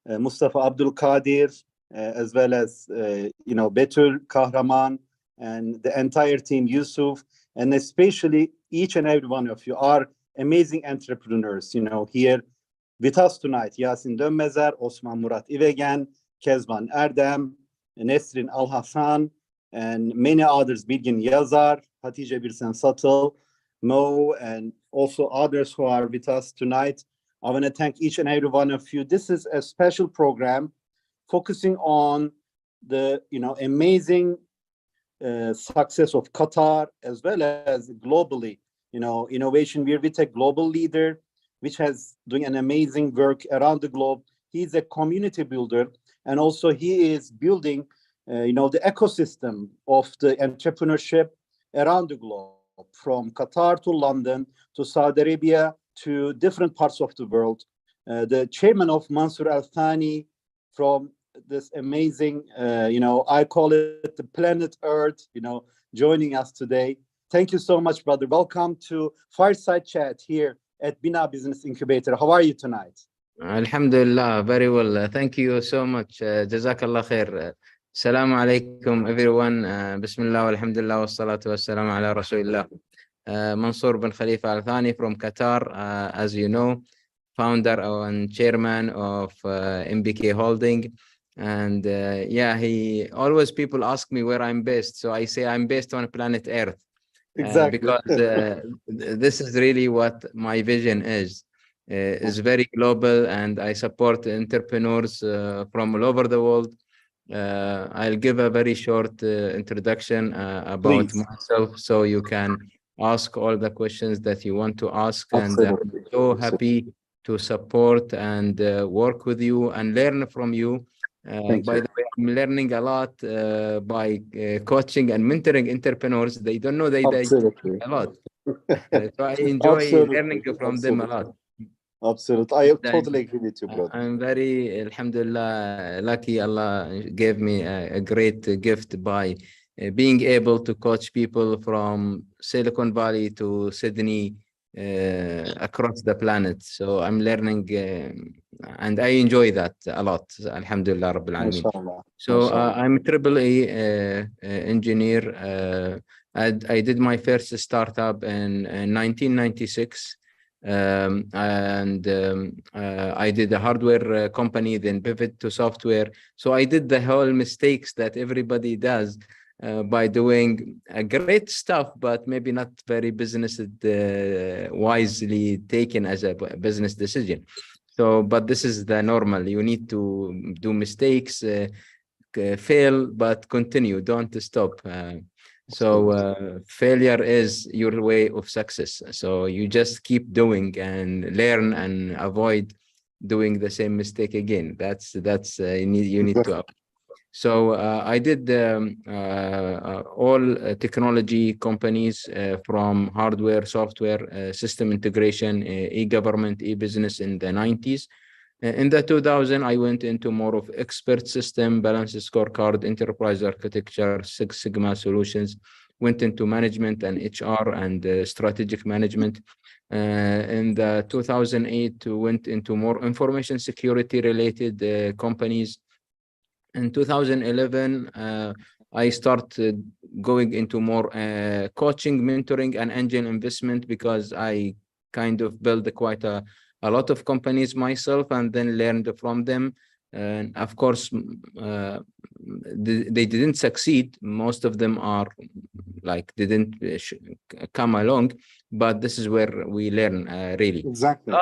Mustafa Abdul Qadir, as well as Betul Kahraman, and the entire team, Yusuf, and especially each and every one of you are amazing entrepreneurs. Here with us tonight, Yasin Dönmezer, Osman Murat İvegen, Kezban Erdem, Nesrin Al-Hasan, and many others, Bilgin Yazar, Hatice Birsen Satıl, Mo, and also others who are with us tonight. I want to thank each and every one of you. This is a special program focusing on the amazing success of Qatar, as well as globally, innovation. We're with a global leader which has doing an amazing work around the globe. He's a community builder, and also he is building the ecosystem of the entrepreneurship around the globe, from Qatar to London to Saudi Arabia to different parts of the world. The chairman of Mansour Al Thani from this amazing, I call it the planet Earth, joining us today. Thank you so much, brother. Welcome to Fireside Chat here at Bina Business Incubator. How are you tonight? Alhamdulillah, very well. Thank you so much. Jazakallah khair. Assalamu alaikum, everyone. Bismillah, alhamdulillah, wa salatu wa salam ala Rasulillah. Mansour bin Khalifa Al Thani from Qatar, as you know, founder and chairman of MBK Holding. And he always, people ask me where I'm based. So I say I'm based on planet Earth. Exactly. Because this is really what my vision is. Is very global, and I support entrepreneurs from all over the world. I'll give a very short introduction about Please. myself, so you can ask all the questions that you want to ask. Absolutely. And I'm so happy to support and work with you and learn from you. By the way, I'm learning a lot by coaching and mentoring entrepreneurs. They don't know they a lot. So I enjoy learning from them a lot. Absolutely. I totally agree with you, brother. I'm very, alhamdulillah, lucky. Allah gave me a great gift by being able to coach people from Silicon Valley to Sydney, across the planet. So I'm learning and I enjoy that a lot. Alhamdulillah Rabbil Alameen. So I'm a AAA engineer. I did my first startup in 1996. I did a hardware company, then pivot to software. So I did the whole mistakes that everybody does by doing a great stuff, but maybe not very business wisely taken as a business decision. So, but this is the normal. You need to do mistakes, fail, but continue. Don't stop. Failure is your way of success. So you just keep doing and learn and avoid doing the same mistake again. That's you need to. So I did all technology companies, from hardware, software, system integration, e-government, e-business in the 90s. In the 2000, I went into more of expert system, balance scorecard, enterprise architecture, Six Sigma solutions, went into management and HR and strategic management. In the 2008, went into more information security related companies. In 2011, I started going into more coaching, mentoring, and angel investment, because I kind of built quite a lot of companies myself and then learned from them. And of course, they didn't succeed. Most of them are like didn't come along, but this is where we learn really. Exactly.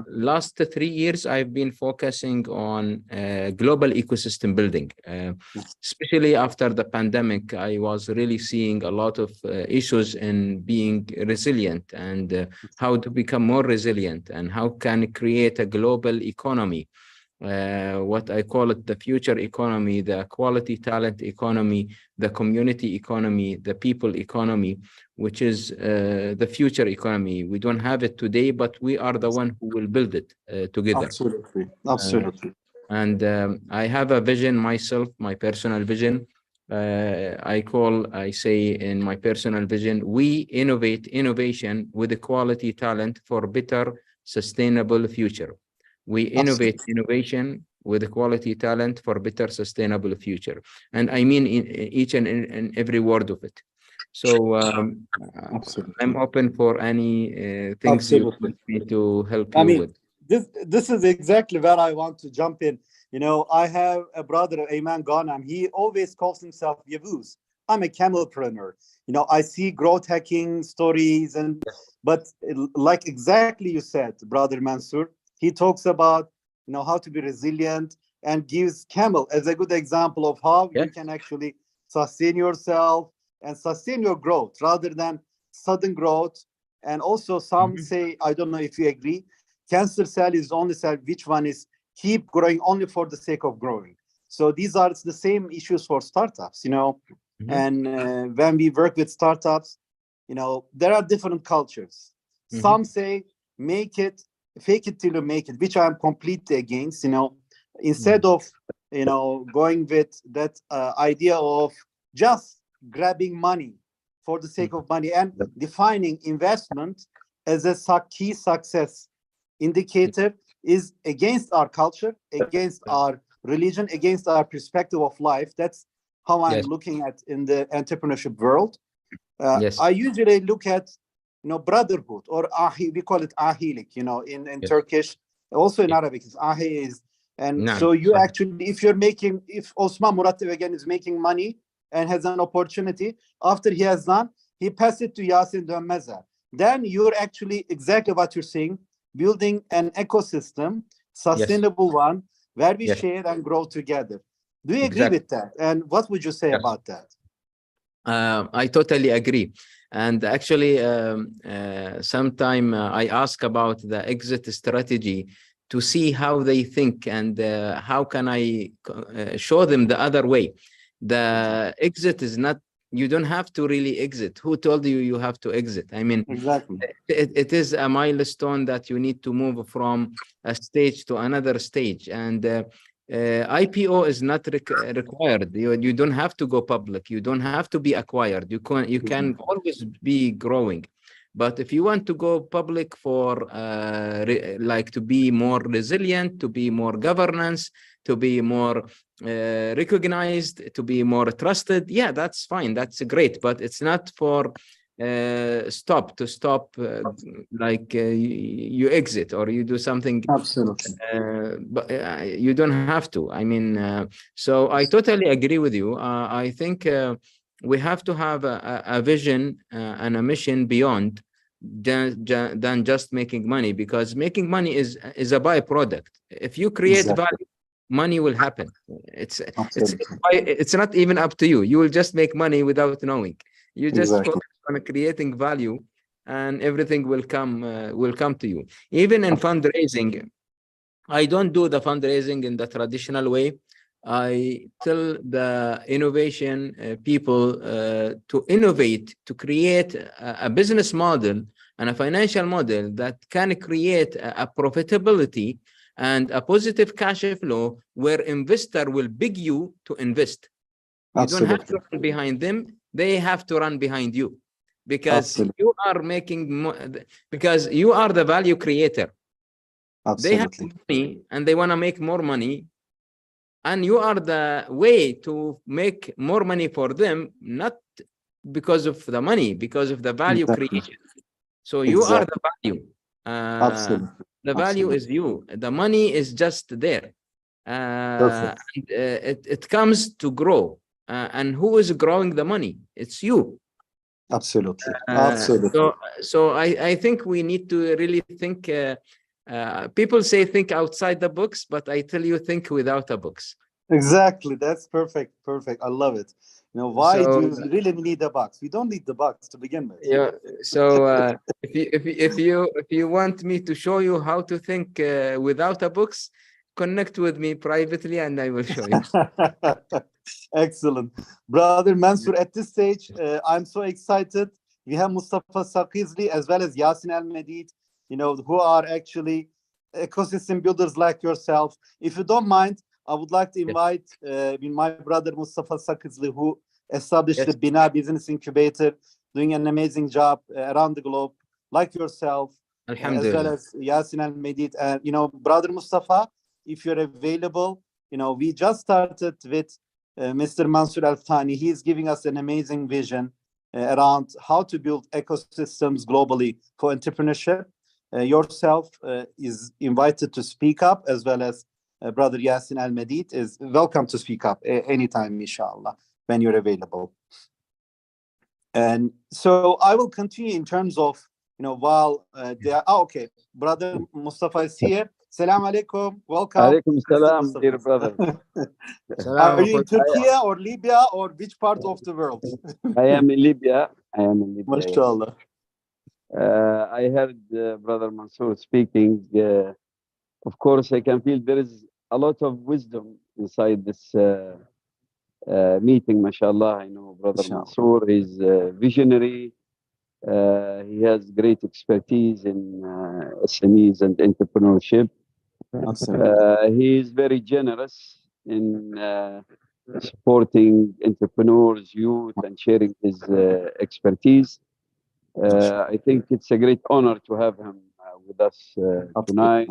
Last 3 years, I've been focusing on global ecosystem building, especially after the pandemic. I was really seeing a lot of issues in being resilient and how to become more resilient and how can create a global economy. What I call it the future economy, the quality talent economy, the community economy, the people economy, which is the future economy. We don't have it today, but we are the one who will build it together. Absolutely. And I have a vision myself, my personal vision. I say in my personal vision, we innovate innovation with the quality talent for better, sustainable future. We innovate innovation with quality talent for better sustainable future. And I mean in each and every word of it. So I'm open for any things you want me to help you with. This is exactly where I want to jump in. I have a brother, Ayman Ghanam. He always calls himself Yavuz. I'm a camelpreneur. I see growth hacking stories, but like exactly you said, brother Mansour, he talks about how to be resilient and gives camel as a good example of how you can actually sustain yourself and sustain your growth rather than sudden growth. And also some say, I don't know if you agree, cancer cell is the only cell which one is keep growing only for the sake of growing. So these are the same issues for startups, and when we work with startups, there are different cultures. Some say fake it till you make it, which I'm completely against. Instead of going with that idea of just grabbing money for the sake of money and defining investment as a key success indicator is against our culture, against our religion, against our perspective of life. That's how I'm looking at in the entrepreneurship world. I usually look at brotherhood, or ahi, we call it ahilik, in Turkish, also in Arabic it's ahi is. And so you actually, if Osman Muratov again is making money and has an opportunity, after he has done, he passes it to Yasin Dönmez'e. Then you're actually exactly what you're saying, building an ecosystem, sustainable one, where we share and grow together. Do you agree with that? And what would you say about that? I totally agree. And actually, sometime I ask about the exit strategy to see how they think and how can I show them the other way. The exit is not, you don't have to really exit. Who told you you have to exit? I mean, exactly. It is a milestone that you need to move from a stage to another stage. And IPO is not required. You don't have to go public. You don't have to be acquired. You can always be growing. But if you want to go public for like to be more resilient, to be more governance, to be more recognized, to be more trusted, yeah, that's fine. That's great. But it's not for stop like you exit or you do something. Absolutely. But you don't have to. I mean, so I totally agree with you. I think we have to have a vision and a mission beyond than just making money, because making money is a byproduct. If you create value, money will happen. It's not even up to you. You will just make money without knowing. You just focus on creating value, and everything will come to you. Even in fundraising, I don't do the fundraising in the traditional way. I tell the innovation people to innovate, to create a business model and a financial model that can create a profitability and a positive cash flow where investor will beg you to invest. You don't have to run behind them. They have to run behind you, because you are making because you are the value creator. They have money and they want to make more money, and you are the way to make more money for them, not because of the money, because of the value creation. So you are the value. The value is you. The money is just there. It comes to grow. And who is growing the money? It's you. Absolutely. So I think we need to really think. People say think outside the box, but I tell you think without a box. Exactly. That's perfect. I love it. Why do we really need the box? We don't need the box to begin with. Yeah. So if you want me to show you how to think without a box, connect with me privately and I will show you. Excellent. Brother Mansour, at this stage, I'm so excited. We have Mustafa Sakizli as well as Yasin Al-Medid, who are actually ecosystem builders like yourself. If you don't mind, I would like to invite my brother Mustafa Sakizli, who established the Bina Business Incubator, doing an amazing job around the globe, like yourself, as well as Yasin Al-Medid. And, brother Mustafa, if you're available, we just started with Mr. Mansour Al-Thani. He's giving us an amazing vision around how to build ecosystems globally for entrepreneurship. Yourself is invited to speak up, as well as Brother Yasin Al-Madid is welcome to speak up anytime, inshallah, when you're available. And so I will continue in terms of, while they are, okay, Brother Mustafa is here. Salam alaikum, welcome. Alaikum salam, dear brother. Are you in Turkey or Libya or which part of the world? I am in Libya. MashaAllah. I heard Brother Mansour speaking. Of course, I can feel there is a lot of wisdom inside this meeting, mashallah. I know Brother Mansour is visionary. He has great expertise in SMEs and entrepreneurship. He is very generous in supporting entrepreneurs, youth, and sharing his expertise. I think it's a great honor to have him with us tonight,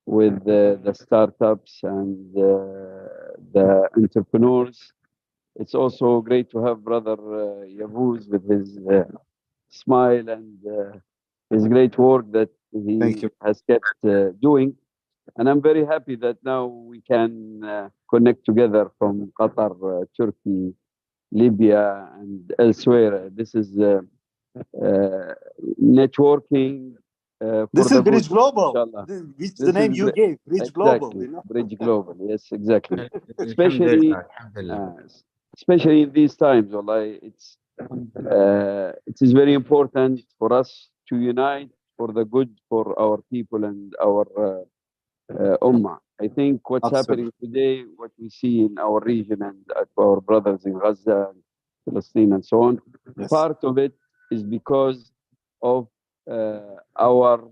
with the startups and the entrepreneurs. It's also great to have Brother Yavuz with his smile and his great work that he has kept doing. And I'm very happy that now we can connect together from Qatar, Turkey, Libya, and elsewhere. This is networking. This is Girish Global. Which the name you gave, Girish Global. Girish Global, yes, exactly. Especially in these times, it is very important for us to unite for the good for our people and our ummah. I think what's happening today, what we see in our region and our brothers in Gaza, and Palestine, and so on, part of it is because of our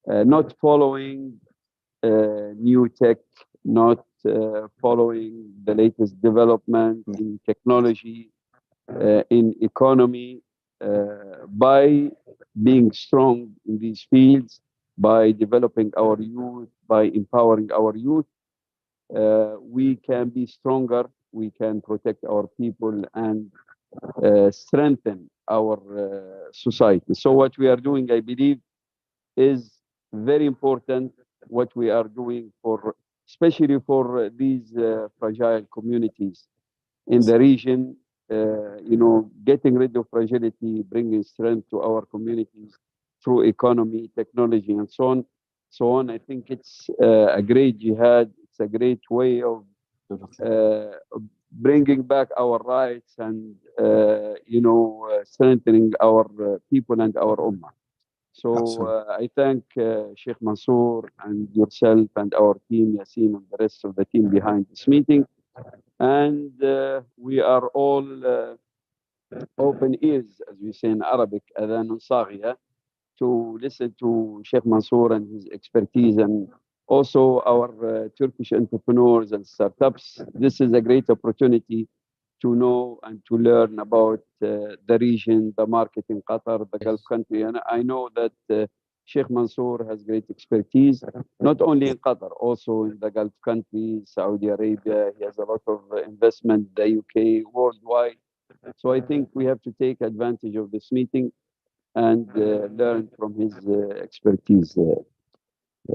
not following new tech, not following the latest development in technology, in economy, by being strong in these fields, by developing our youth, by empowering our youth, we can be stronger, we can protect our people and strengthen our society. So what we are doing, I believe, is very important. What we are doing especially for these fragile communities in the region, getting rid of fragility, bringing strength to our communities through economy, technology, and so on. I think it's a great jihad. It's a great way of bringing back our rights and strengthening our people and our ummah. So I thank Sheikh Mansour and yourself and our team, Yasin, and the rest of the team behind this meeting. And we are all open ears, as we say in Arabic, adhanun saghiyah, to listen to Sheikh Mansour and his expertise, and also our Turkish entrepreneurs and startups. This is a great opportunity to know and to learn about the region, the market in Qatar, the Gulf country. And I know that Sheikh Mansour has great expertise, not only in Qatar, also in the Gulf countries, Saudi Arabia. He has a lot of investment, the UK, worldwide. So I think we have to take advantage of this meeting and learn from his expertise.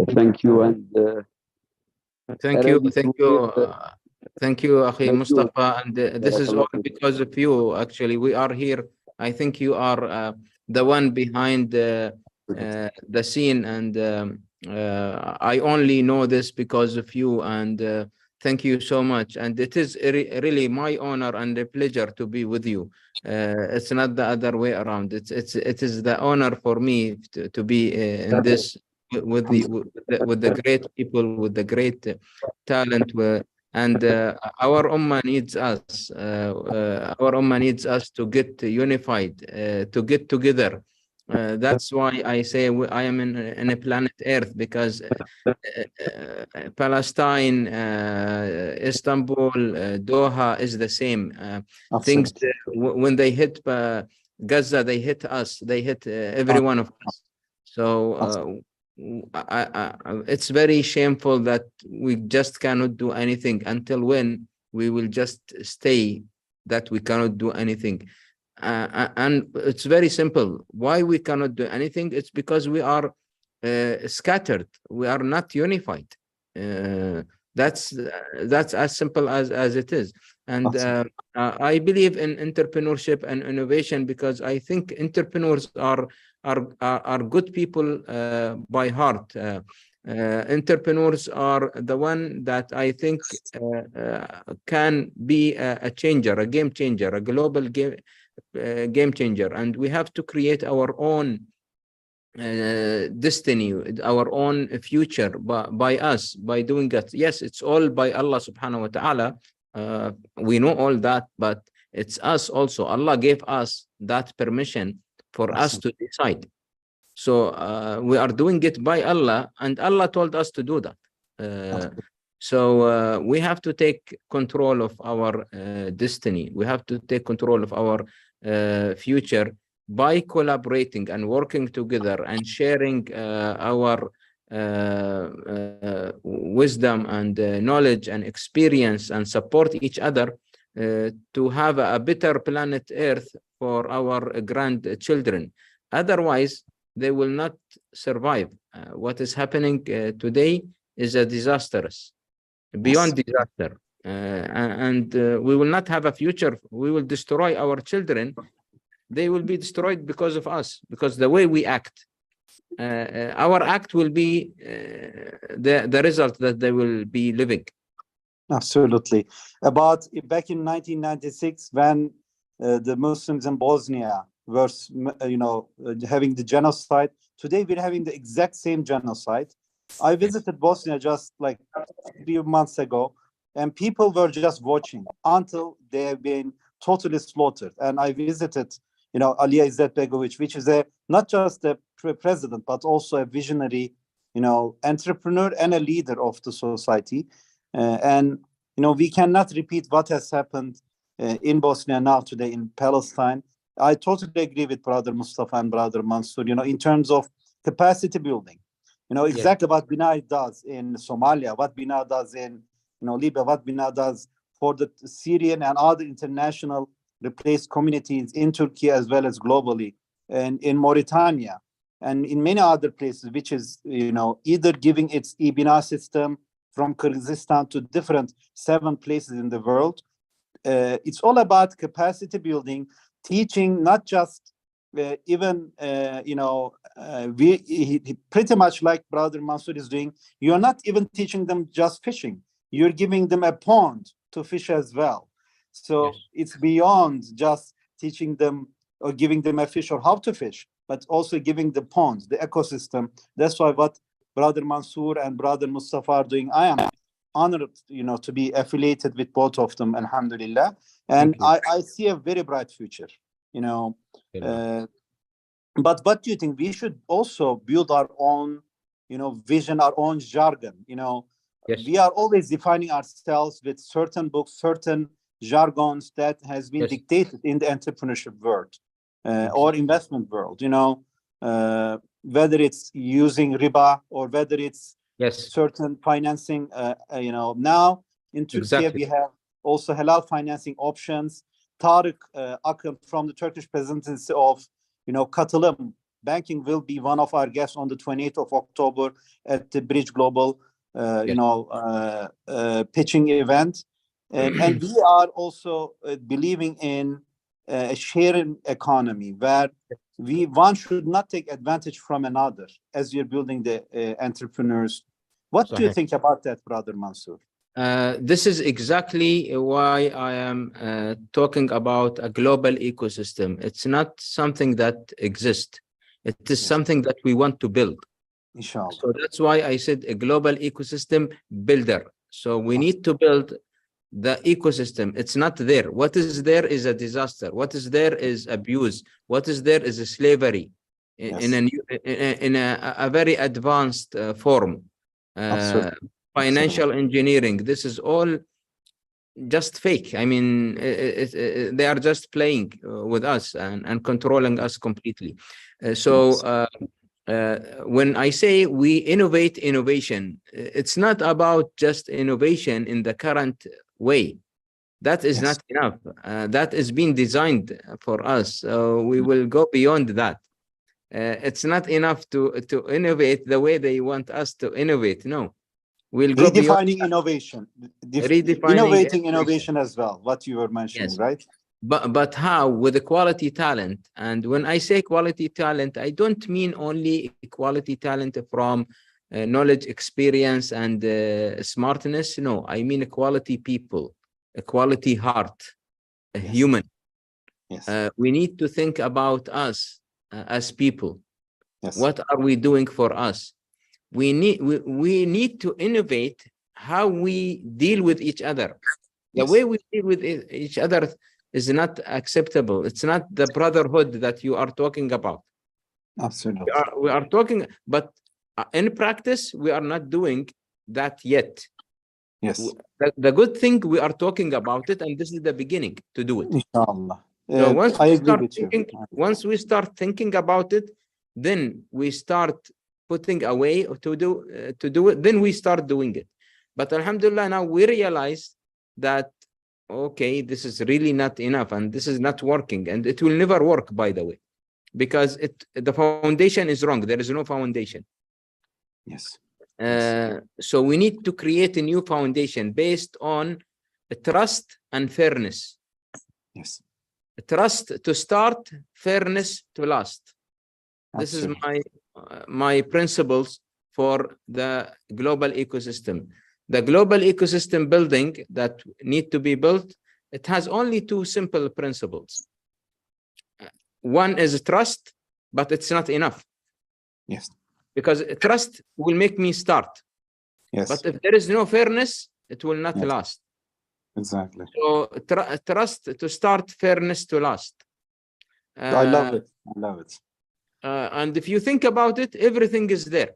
Thank you. And thank you, Akhi Mustafa. And this is all because of you. Actually, we are here. I think you are the one behind the scene, and I only know this because of you. And thank you so much. And it is really my honor and a pleasure to be with you. It's not the other way around. It is the honor for me to be in this with the great people, with the great talent. And our ummah needs us. Our ummah needs us to get unified, to get together. That's why I say I am in a planet Earth, because Palestine, Istanbul, Doha is the same. Things when they hit Gaza, they hit us. They hit every one of us. So it's very shameful that we just cannot do anything. Until when we will just stay that we cannot do anything? And it's very simple. Why we cannot do anything? It's because we are scattered. We are not unified. That's as simple as it is. And I believe in entrepreneurship and innovation because I think entrepreneurs are good people by heart. Entrepreneurs are the one that I think can be a changer, a game changer, a global game changer. And we have to create our own destiny, our own future by us, by doing that. Yes, it's all by Allah subhanahu wa ta'ala. We know all that, but it's us also. Allah gave us that permission for us to decide. So we are doing it by Allah, and Allah told us to do that. So we have to take control of our destiny. We have to take control of our future by collaborating and working together and sharing our wisdom and knowledge and experience and support each other to have a better planet Earth for our grandchildren. Otherwise, they will not survive. What is happening today is a disastrous, beyond disaster. And we will not have a future. We will destroy our children. They will be destroyed because of us, because the way we act. Our act will be the result that they will be living. Absolutely. About back in 1996, when the Muslims in Bosnia were, having the genocide. Today we're having the exact same genocide. I visited Bosnia just like 3 months ago, and people were just watching until they have been totally slaughtered. And I visited, Alija Izetbegovic, which is not just a president, but also a visionary, entrepreneur and a leader of the society. And we cannot repeat what has happened in Bosnia now today in Palestine. I totally agree with Brother Mustafa and Brother Mansour, in terms of capacity building, exactly what Binay does in Somalia, what Binay does in, Libya, what Binay does for the Syrian and other international replaced communities in Turkey as well as globally, and in Mauritania and in many other places, which is, either giving its e-Bina system from Kyrgyzstan to different 7 places in the world. It's all about capacity building, teaching, not just even, pretty much like Brother Mansour is doing. You're not even teaching them just fishing. You're giving them a pond to fish as well. So it's beyond just teaching them or giving them a fish or how to fish, but also giving the ponds, the ecosystem. That's why what Brother Mansour and Brother Mustafa are doing, I am honored, to be affiliated with both of them, alhamdulillah. And I see a very bright future, But what do you think? We should also build our own, vision, our own jargon, We are always defining ourselves with certain books, certain jargons that has been dictated in the entrepreneurship world or investment world, whether it's using riba or whether it's certain financing, now in Turkey we have also halal financing options. Tarık Akın from the Turkish presidency of, Katılım Banking will be one of our guests on the 28th of October at the Bridge Global, pitching event. And we are also believing in a sharing economy where one should not take advantage from another as you're building the entrepreneurs. What do you think about that, Brother Mansour? This is exactly why I am talking about a global ecosystem. It's not something that exists. It is something that we want to build. Inshallah. So that's why I said a global ecosystem builder. So we need to build the ecosystem. It's not there. What is there is a disaster. What is there is abuse. What is there is a slavery in a very advanced form. Financial engineering. This is all just fake. I mean, they are just playing with us and controlling us completely. when I say we innovate innovation, it's not about just innovation in the current way. That is not enough. That is being designed for us. So we will go beyond that. It's not enough to innovate the way they want us to innovate. No, we'll go beyond redefining innovation, redefining innovating innovation as well. What you were mentioning, Yes. right? But how? With the quality talent. And when I say quality talent, I don't mean only quality talent from knowledge, experience, and smartness. No, I mean a quality people, a quality heart, a human. Yes. We need to think about us as people. Yes. What are we doing for us? We need to innovate how we deal with each other. The way we deal with each other is not acceptable. It's not the brotherhood that you are talking about. Absolutely. We are talking, but in practice, we are not doing that yet. Yes. The good thing, we are talking about it, and this is the beginning to do it. Inshallah. So once we start thinking about it, then we start putting away to do it. Then we start doing it. But Alhamdulillah, now we realize that okay, this is really not enough, and this is not working, and it will never work, by the way, because the foundation is wrong. There is no foundation. Yes. So we need to create a new foundation based on trust and fairness. Yes. Trust to start, fairness to last. This is my principles for the global ecosystem. The global ecosystem building that need to be built, it has only two simple principles. One is trust, but it's not enough. Yes. Because trust will make me start. Yes. But if there is no fairness, it will not last. Exactly. So trust to start, fairness to last. I love it. I love it. And if you think about it, everything is there.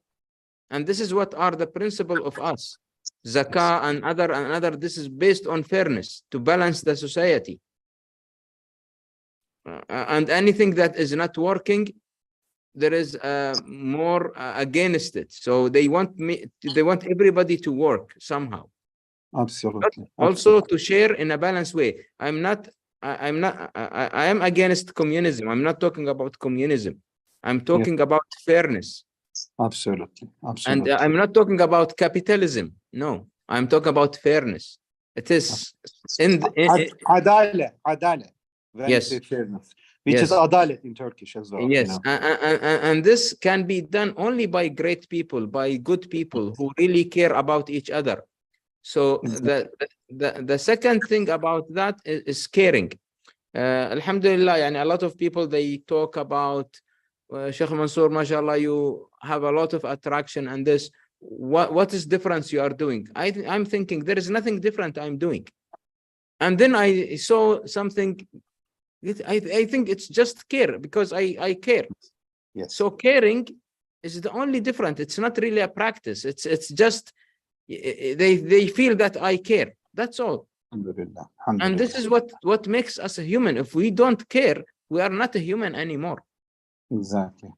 And this is what are the principle of us. Zakah and other, this is based on fairness to balance the society. And anything that is not working, there is more against it. So they want everybody to work somehow. Absolutely. Also to share in a balanced way. I am against communism. I'm not talking about communism. I'm talking about fairness. Absolutely. And I'm not talking about capitalism. No, I'm talking about fairness. It is Adalet. When you Yes. say fairness, which Yes. is adalet in Turkish as well. Yes, and this can be done only by great people, by good people who really care about each other. So the second thing about that is caring. Alhamdulillah, and a lot of people, they talk about Sheikh Mansour, mashallah, you have a lot of attraction, and this, what is difference you are doing? I'm thinking there is nothing different I'm doing. And then I saw something, I think it's just care, because I care. Yes. So caring is the only different. It's not really a practice. It's just they feel that I care. That's all. Alhamdulillah. And this is what makes us a human. If we don't care, we are not a human anymore. Exactly.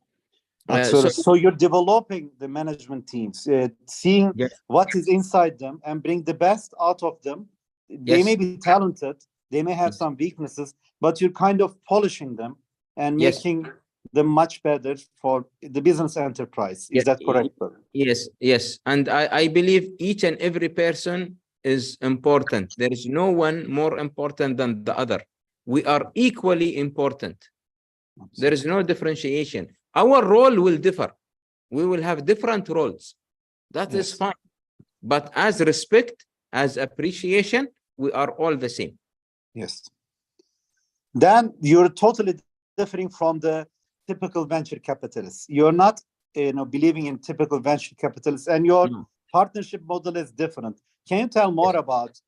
So you're developing the management teams, seeing what is inside them and bring the best out of them. They may be talented, they may have some weaknesses, but you're kind of polishing them and making them much better for the business enterprise. Is that correct? Yes. And I believe each and every person is important. There is no one more important than the other. We are equally important. There is no differentiation. Our role will differ. We will have different roles. That is fine. But as respect, as appreciation, we are all the same. Yes. Then you're totally differing from the typical venture capitalists. You're not, believing in typical venture capitalists, and your partnership model is different. Can you tell more about,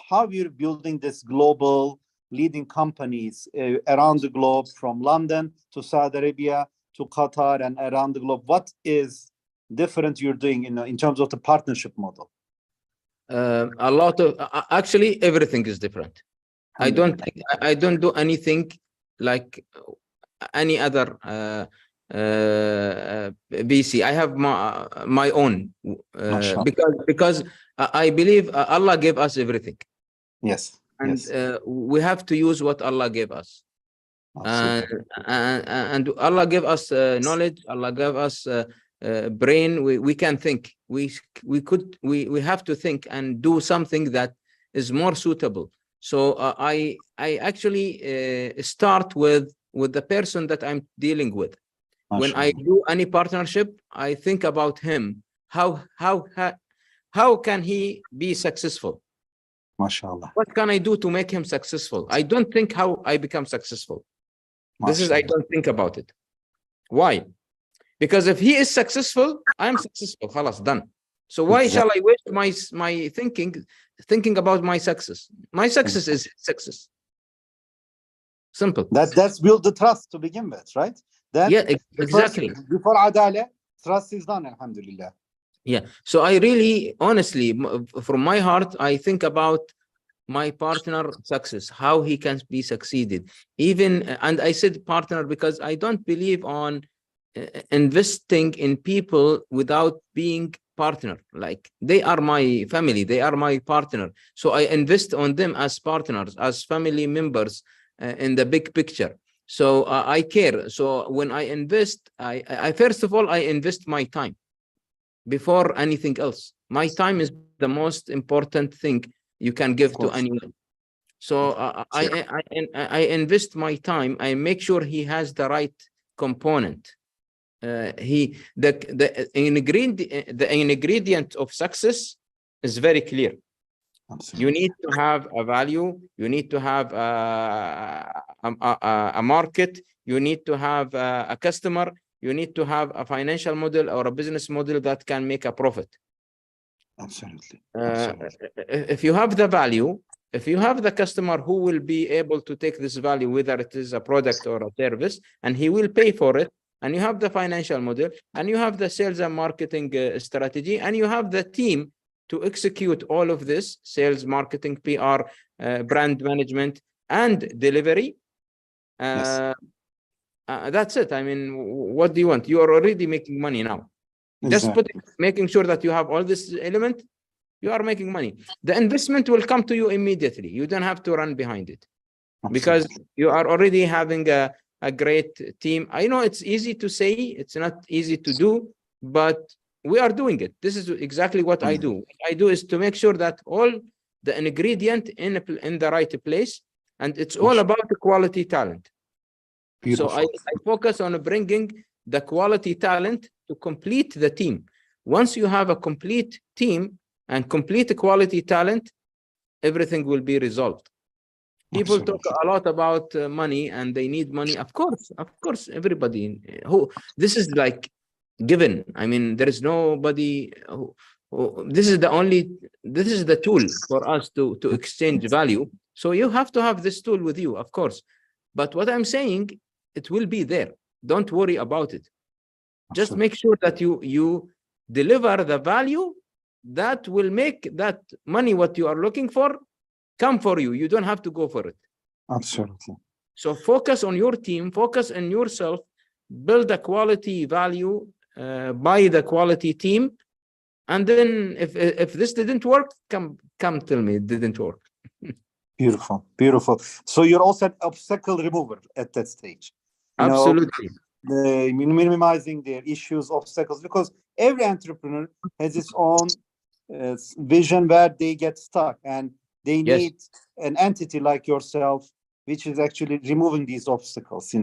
how you're building this global leading companies around the globe, from London to Saudi Arabia to Qatar and around the globe? What is different you're doing in terms of the partnership model? A lot of actually everything is different. I don't do anything like any other BC. I have my own Mashallah. because I believe Allah gave us everything, Yes. and Yes. we have to use what Allah gave us. Absolutely. And Allah gave us knowledge. Allah gave us brain. We can think. We have to think and do something that is more suitable. So I actually start with the person that I'm dealing with. When I do any partnership, I think about him. How can he be successful? MashaAllah. What can I do to make him successful? I don't think how I become successful. I don't think about it. Why? Because if he is successful, I'm successful. Khalas, done. So why shall I waste my thinking about my success? My success is success. Simple. That's build the trust to begin with, right? Then yeah, exactly. Before adale, trust is done, alhamdulillah. Yeah. So I really, honestly, from my heart, I think about my partner success, how he can be succeeded. Even, and I said partner because I don't believe on investing in people without being partner. Like they are my family, they are my partner. So I invest on them as partners, as family members in the big picture. So I care. So when I invest, I first of all, I invest my time before anything else. My time is the most important thing you can give to anyone. So I invest my time. I make sure he has the right component. The ingredient of success is very clear. Absolutely. You need to have a value. You need to have a market. You need to have a customer. You need to have a financial model or a business model that can make a profit. Absolutely. If you have the value, if you have the customer who will be able to take this value, whether it is a product or a service, and he will pay for it, and you have the financial model, and you have the sales and marketing strategy, and you have the team to execute all of this, sales, marketing, PR, brand management, and delivery. That's it. I mean, what do you want? You are already making money now. Just making sure that you have all this element, you are making money. The investment will come to you immediately. You don't have to run behind it. Absolutely. Because you are already having a great team. I know it's easy to say, it's not easy to do, but we are doing it. This is exactly what I do. What I do is to make sure that all the ingredient in the right place, and it's all about the quality talent. Beautiful. So I focus on bringing the quality talent to complete the team. Once you have a complete team and complete quality talent, everything will be resolved. People Absolutely. Talk a lot about money and they need money. Of course, everybody this is like given. I mean, there is nobody this is the tool for us to exchange value. So you have to have this tool with you, of course. But what I'm saying, it will be there. Don't worry about it. Just make sure that you deliver the value that will make that money, what you are looking for, come for you. You don't have to go for it. Absolutely. So focus on your team, focus on yourself, build a quality value, buy the quality team. And then if this didn't work, come tell me it didn't work. Beautiful, beautiful. So you're also an obstacle remover at that stage. Absolutely. Minimizing their issues, obstacles, because every entrepreneur has its own vision where they get stuck, and they need an entity like yourself, which is actually removing these obstacles,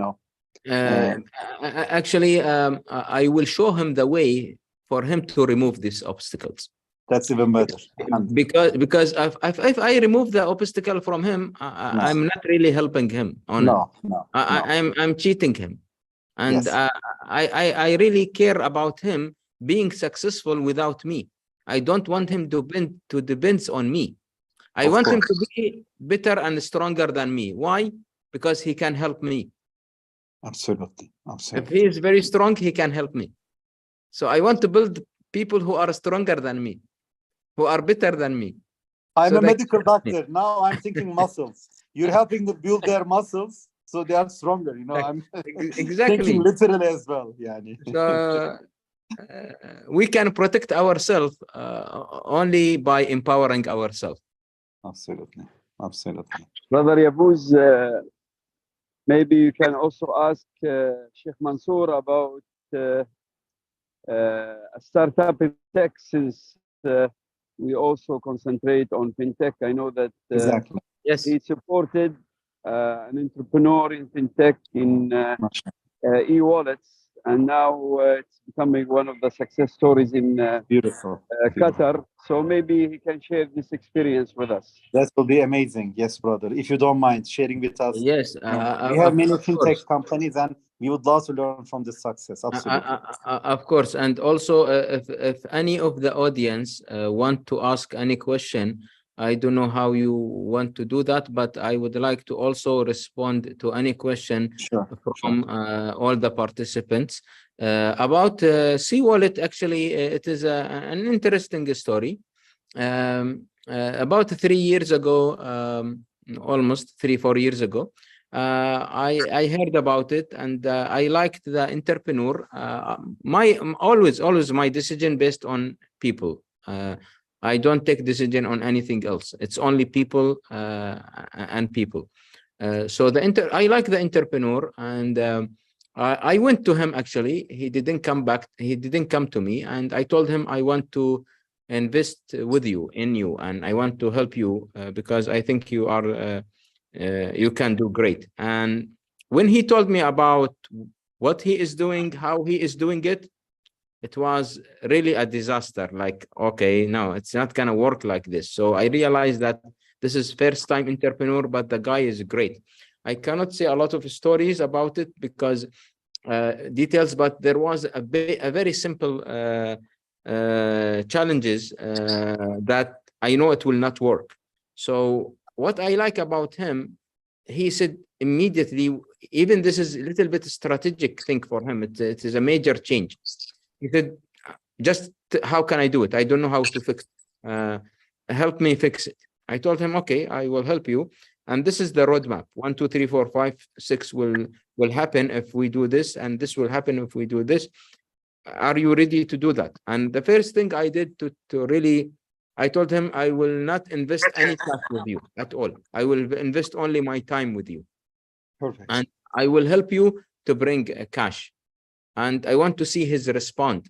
Actually, I will show him the way for him to remove these obstacles. That's even better. Because if I remove the obstacle from him, I'm not really helping him. I'm cheating him. And I really care about him being successful without me. I don't want him to depend on me. I want him to be better and stronger than me. Why? Because he can help me. Absolutely. If he is very strong, he can help me. So I want to build people who are stronger than me, who are better than me. I'm a medical doctor. Now I'm thinking muscles. You're helping them build their muscles. So they are stronger, you know. I'm Exactly. thinking literally as well. Yani. So we can protect ourselves only by empowering ourselves. Absolutely. Absolutely. Brother Yabuz, maybe you can also ask Sheikh Mansour about a startup in tech, since we also concentrate on fintech. I know that Exactly. Yes. he supported an entrepreneur in fintech in e-wallets, and now it's becoming one of the success stories in Beautiful. Qatar. So maybe he can share this experience with us. That will be amazing. Yes, brother. If you don't mind sharing with us. Yes. We have many Of fintech course. companies, and we would love to learn from this success. Absolutely. Of course. And also, if any of the audience want to ask any question, I don't know how you want to do that, but I would like to also respond to any question Sure. from all the participants. About C-Wallet, actually, it is an interesting story. About 3 years ago, almost 3-4 years ago, I heard about it, and I liked the entrepreneur. Always my decision based on people. I don't take decision on anything else. It's only people and people. So I like the entrepreneur, and I went to him. Actually, he didn't come back. He didn't come to me, and I told him I want to invest with you, in you, and I want to help you because I think you are. You can do great. And when he told me about what he is doing, how he is doing it, it was really a disaster. Like, okay, no, it's not gonna work like this. So I realized that this is first time entrepreneur, but the guy is great. I cannot say a lot of stories about it because details, but there was a very simple challenges that I know it will not work. So what I like about him, he said immediately, even this is a little bit strategic thing for him. It is a major change. He said, just how can I do it? I don't know how to fix it. Help me fix it. I told him, okay, I will help you. And this is the roadmap. 1, 2, 3, 4, 5, 6 will happen if we do this, and this will happen if we do this. Are you ready to do that? And the first thing I did to really, I told him, I will not invest any cash with you at all. I will invest only my time with you. Perfect. And I will help you to bring cash. And I want to see his response.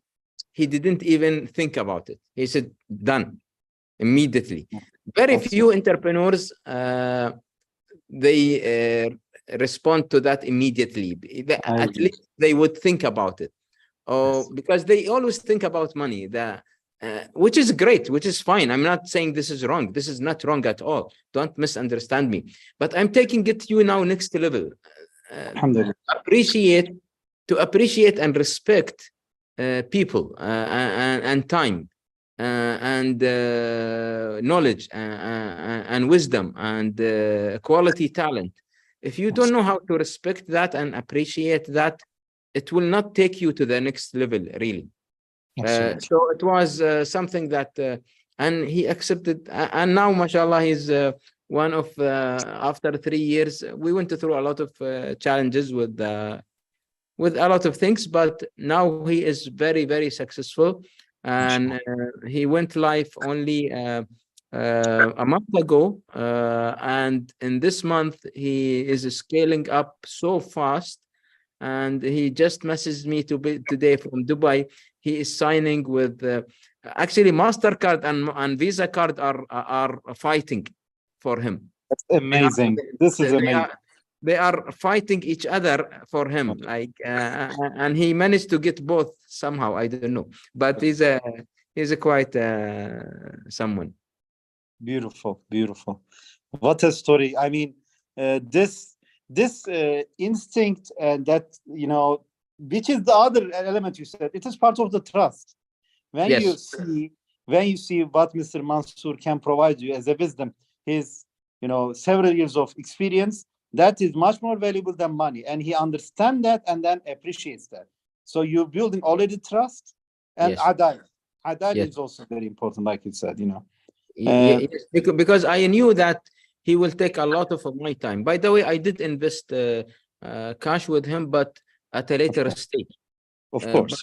He didn't even think about it. He said, done, immediately. Very few entrepreneurs, they respond to that immediately. At least they would think about it. Because they always think about money, which is great, which is fine. I'm not saying this is wrong. This is not wrong at all. Don't misunderstand me. But I'm taking it to you now next level. Appreciate and respect people and time and knowledge and wisdom and quality talent. If you don't know how to respect that and appreciate that, it will not take you to the next level, really. So it was something that, and he accepted. And now, mashallah, he's one of, after 3 years, we went through a lot of challenges with a lot of things, but now he is very, very successful. And he went live only a month ago. And in this month, he is scaling up so fast. And he just messaged me today from Dubai. He is signing with actually MasterCard and Visa card are fighting for him. That's amazing. This is amazing. They are fighting each other for him, like, and he managed to get both somehow. I don't know, but he's a quite someone. Beautiful, beautiful. What a story! I mean, this instinct and that, you know, which is the other element you said. It is part of the trust. When Yes. you see what Mr. Mansour can provide you as a wisdom, his, you know, several years of experience, that is much more valuable than money, and he understands that and then appreciates that. So you're building already trust, and Yes. adal Yes. is also very important, like you said, you know. Yes, because I knew that he will take a lot of my time. By the way, I did invest cash with him, but at a later stage. Of course.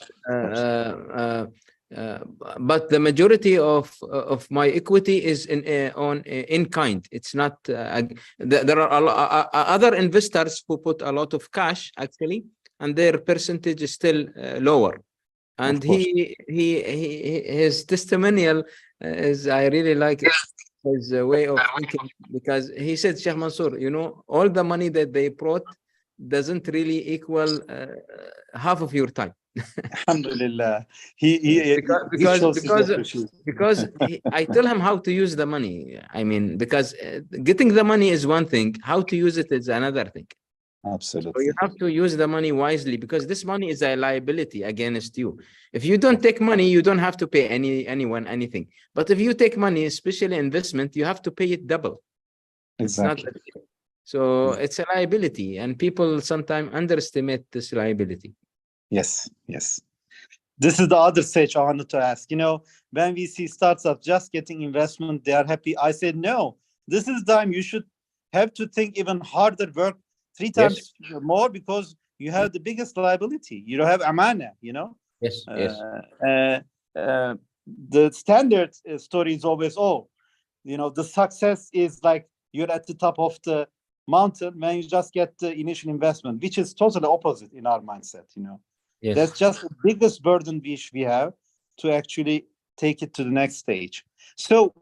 But the majority of my equity is in kind. It's not. There are other investors who put a lot of cash actually, and their percentage is still lower. And his testimonial is, I really like it, his way of thinking, because he said, Sheikh Mansour, you know, all the money that they brought doesn't really equal half of your time. Alhamdulillah. Because I tell him how to use the money. I mean, because getting the money is one thing, how to use it is another thing. Absolutely. So you have to use the money wisely, because this money is a liability against you. If you don't take money, you don't have to pay anyone anything. But if you take money, especially investment, you have to pay it double. Exactly. It's not so it's a liability, and people sometimes underestimate this liability. Yes, yes. This is the other stage I wanted to ask. You know, when we see startups just getting investment, they are happy. I said, no, this is the time you should have to think even harder, work 3 times more, because you have the biggest liability. You don't have amana, you know? Yes, the standard story is always, you know, the success is like you're at the top of the mountain when you just get the initial investment, which is totally opposite in our mindset, you know? yes. That's just the biggest burden which we have to actually take it to the next stage. So,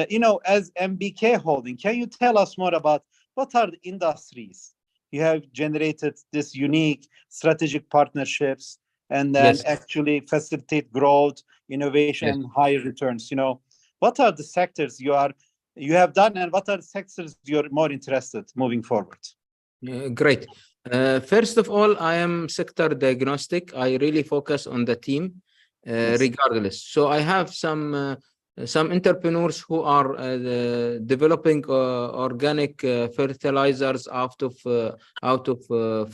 you know, as MBK Holding, can you tell us more about what are the industries you have generated this unique strategic partnerships and then actually facilitate growth, innovation, and higher returns? You know, what are the sectors you have done, and what are the sectors you're more interested moving forward? Great. First of all, I am sector diagnostic. I really focus on the team, regardless. So I have some entrepreneurs who are developing organic fertilizers out of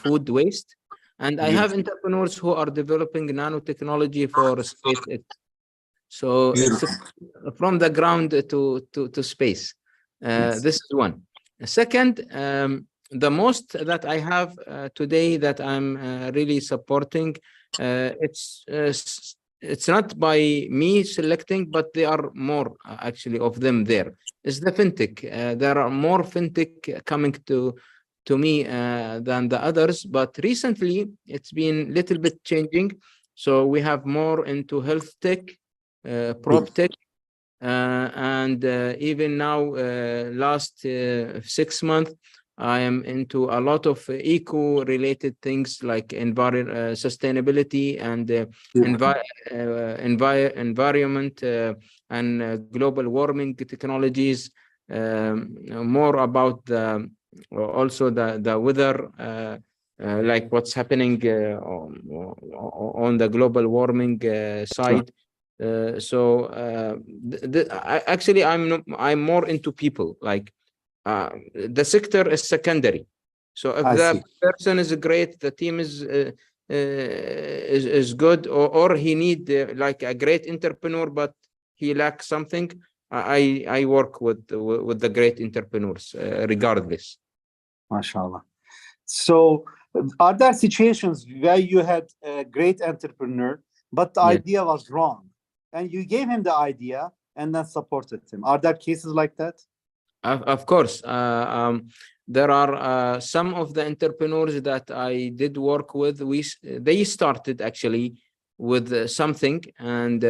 food waste, and I have entrepreneurs who are developing nanotechnology for space. So it's from the ground to space. This is one. Second, the most that I have today that I'm really supporting, it's not by me selecting, but there are more actually of them there. Is the fintech. There are more fintech coming to me than the others, but recently it's been a little bit changing. So we have more into health tech, prop tech, and even now last 6 months I am into a lot of eco-related things like sustainability and environment and global warming technologies. More about also the weather, like what's happening on the global warming side. Actually, I'm more into people. Like the sector is secondary. So if the person is great, the team is good, or he need like a great entrepreneur, but he lacks something. I work with the great entrepreneurs, regardless. MashaAllah. So, are there situations where you had a great entrepreneur, but the idea was wrong, and you gave him the idea and then supported him? Are there cases like that? Of course. There are some of the entrepreneurs that I did work with. They started actually with something, and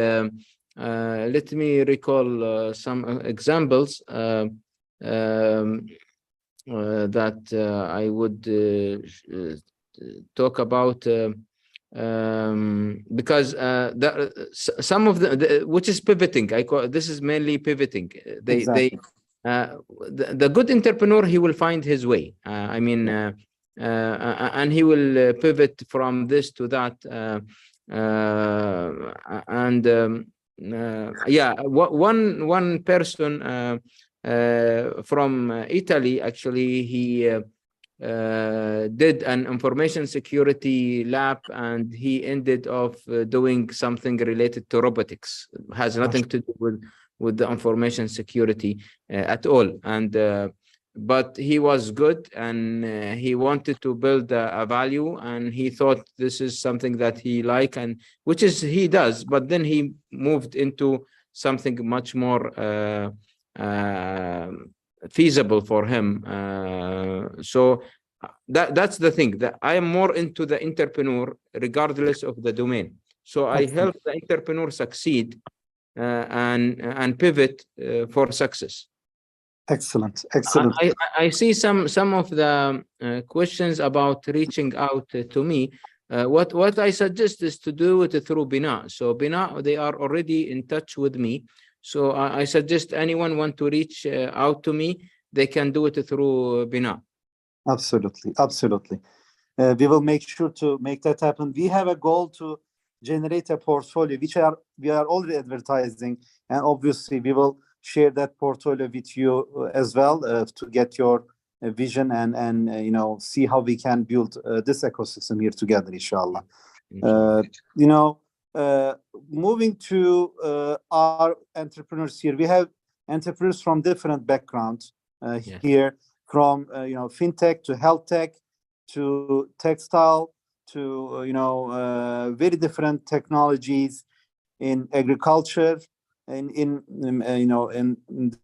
let me recall some examples that I would talk about, because some of the which is pivoting. This is mainly pivoting. The good entrepreneur, he will find his way. And he will pivot from this to that. One person from Italy, actually, he did an information security lab, and he ended up doing something related to robotics. It has nothing to do with the information security at all. And but he was good, and he wanted to build a value, and he thought this is something that he like, and which is he does, but then he moved into something much more feasible for him. So that's the thing, that I am more into the entrepreneur regardless of the domain. So I help the entrepreneur succeed and pivot for success. Excellent, excellent. I see some of the questions about reaching out to me. What I suggest is to do it through Bina. So Bina, they are already in touch with me. So I suggest anyone want to reach out to me, they can do it through Bina. Absolutely, absolutely. We will make sure to make that happen. We have a goal to generate a portfolio, which we are already advertising, and obviously we will share that portfolio with you as well to get your vision and you know, see how we can build this ecosystem here together, inshallah. You know, moving to our entrepreneurs here, we have entrepreneurs from different backgrounds here, from you know, fintech to health tech to textile to you know, very different technologies in agriculture, in you know, in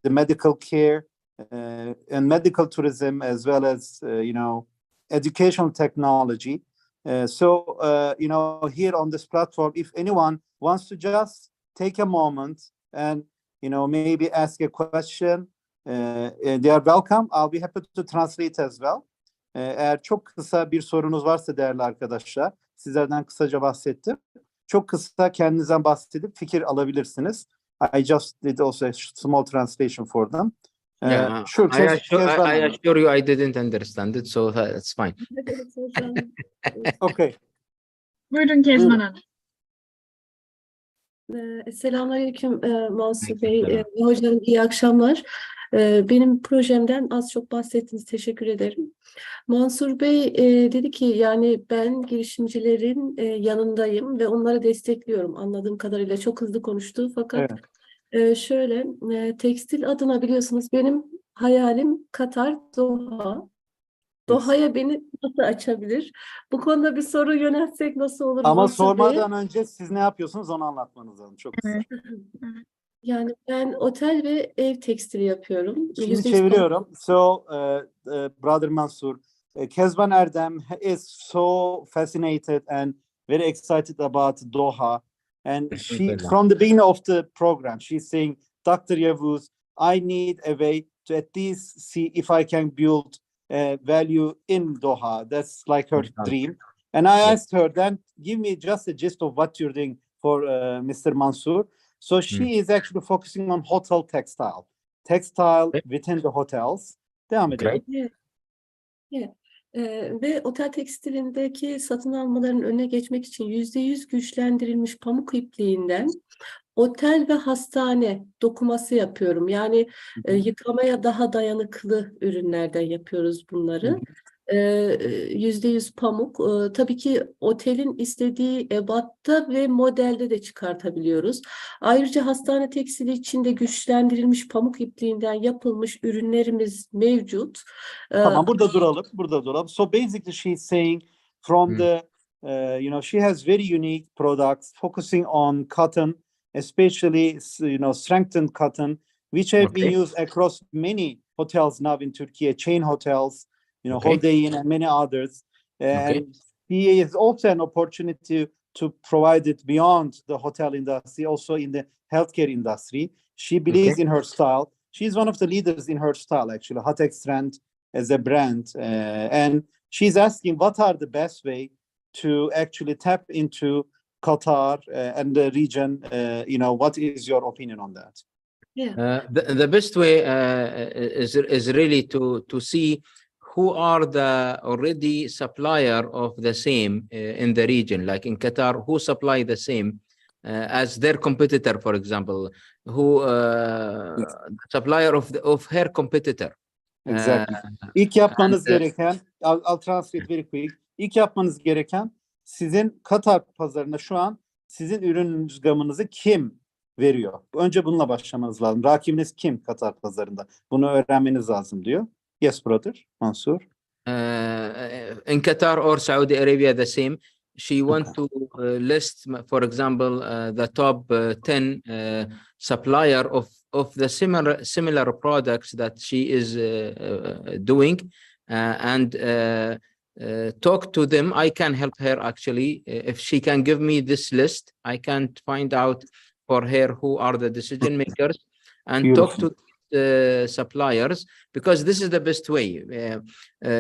the medical care and medical tourism, as well as you know, educational technology. So you know, here on this platform, if anyone wants to just take a moment and you know, maybe ask a question, they are welcome. I'll be happy to translate as well. Eğer çok kısa bir sorunuz varsa değerli arkadaşlar, sizlerden kısaca bahsettim. Çok kısa kendinizden bahsedip fikir alabilirsiniz. I just did also a small translation for them. Yeah, Sure. I assure you I didn't understand it, so that's fine. Okay. Buyurun Kezban Hanım. Selamünaleyküm Mansur Bey. Hocam iyi akşamlar. Benim projemden az çok bahsettiniz. Teşekkür ederim. Mansur Bey dedi ki yani ben girişimcilerin yanındayım ve onları destekliyorum. Anladığım kadarıyla çok hızlı konuştu. Fakat şöyle tekstil adına biliyorsunuz benim hayalim Katar, Doha. Doha'ya beni nasıl açabilir? Bu konuda bir soru yöneltsek nasıl olur? Ama Mansur sormadan Bey? önce siz ne yapıyorsunuz onu anlatmanız lazım. Çok kısa. Yani ben otel ve ev tekstili yapıyorum. Şimdi %100 çeviriyorum. So, Brother Mansur, Kezban Erdem is so fascinated and very excited about Doha. And she, from the beginning of the program, she's saying, Dr. Yavuz, I need a way to at least see if I can build value in Doha. That's like her dream. And I asked her, then give me just a gist of what you're doing for Mr. Mansur. So she is actually focusing on hotel textile within the hotels. Devam edelim. Ve otel tekstilindeki satın almaların önüne geçmek için %100 güçlendirilmiş pamuk ipliğinden otel ve hastane dokuması yapıyorum. Yani yıkamaya daha dayanıklı ürünlerden yapıyoruz bunları. %100 pamuk. Tabii ki otelin istediği ebatta ve modelde de çıkartabiliyoruz. Ayrıca hastane tekstili için de güçlendirilmiş pamuk ipliğinden yapılmış ürünlerimiz mevcut. Tamam, burada duralım. So basically she's saying from the you know, she has very unique products focusing on cotton, especially you know, strengthened cotton, which have been used across many hotels now in Turkey, chain hotels, you know, Holiday Inn and many others. And he is also an opportunity to provide it beyond the hotel industry, also in the healthcare industry. She believes in her style. She's one of the leaders in her style, actually, Hatex Trend as a brand. And she's asking what are the best way to actually tap into Qatar and the region. You know, what is your opinion on that? The best way is really to see who are the already supplier of the same in the region, like in Qatar, who supply the same as their competitor, for example, who supplier of her competitor. Exactly. İlk yapmanız gereken, I'll translate very quick. İlk yapmanız gereken, sizin Katar pazarına şu an sizin ürününüz gamınızı kim veriyor? Önce bununla başlamanız lazım. Rakibiniz kim Katar pazarında? Bunu öğrenmeniz lazım diyor. Yes, brother, Mansour. In Qatar or Saudi Arabia, the same. She want to list, for example, the top 10 supplier of the similar products that she is doing, and talk to them. I can help her actually. If she can give me this list, I can find out for her who are the decision makers and Beautiful. talk to the suppliers, because this is the best way.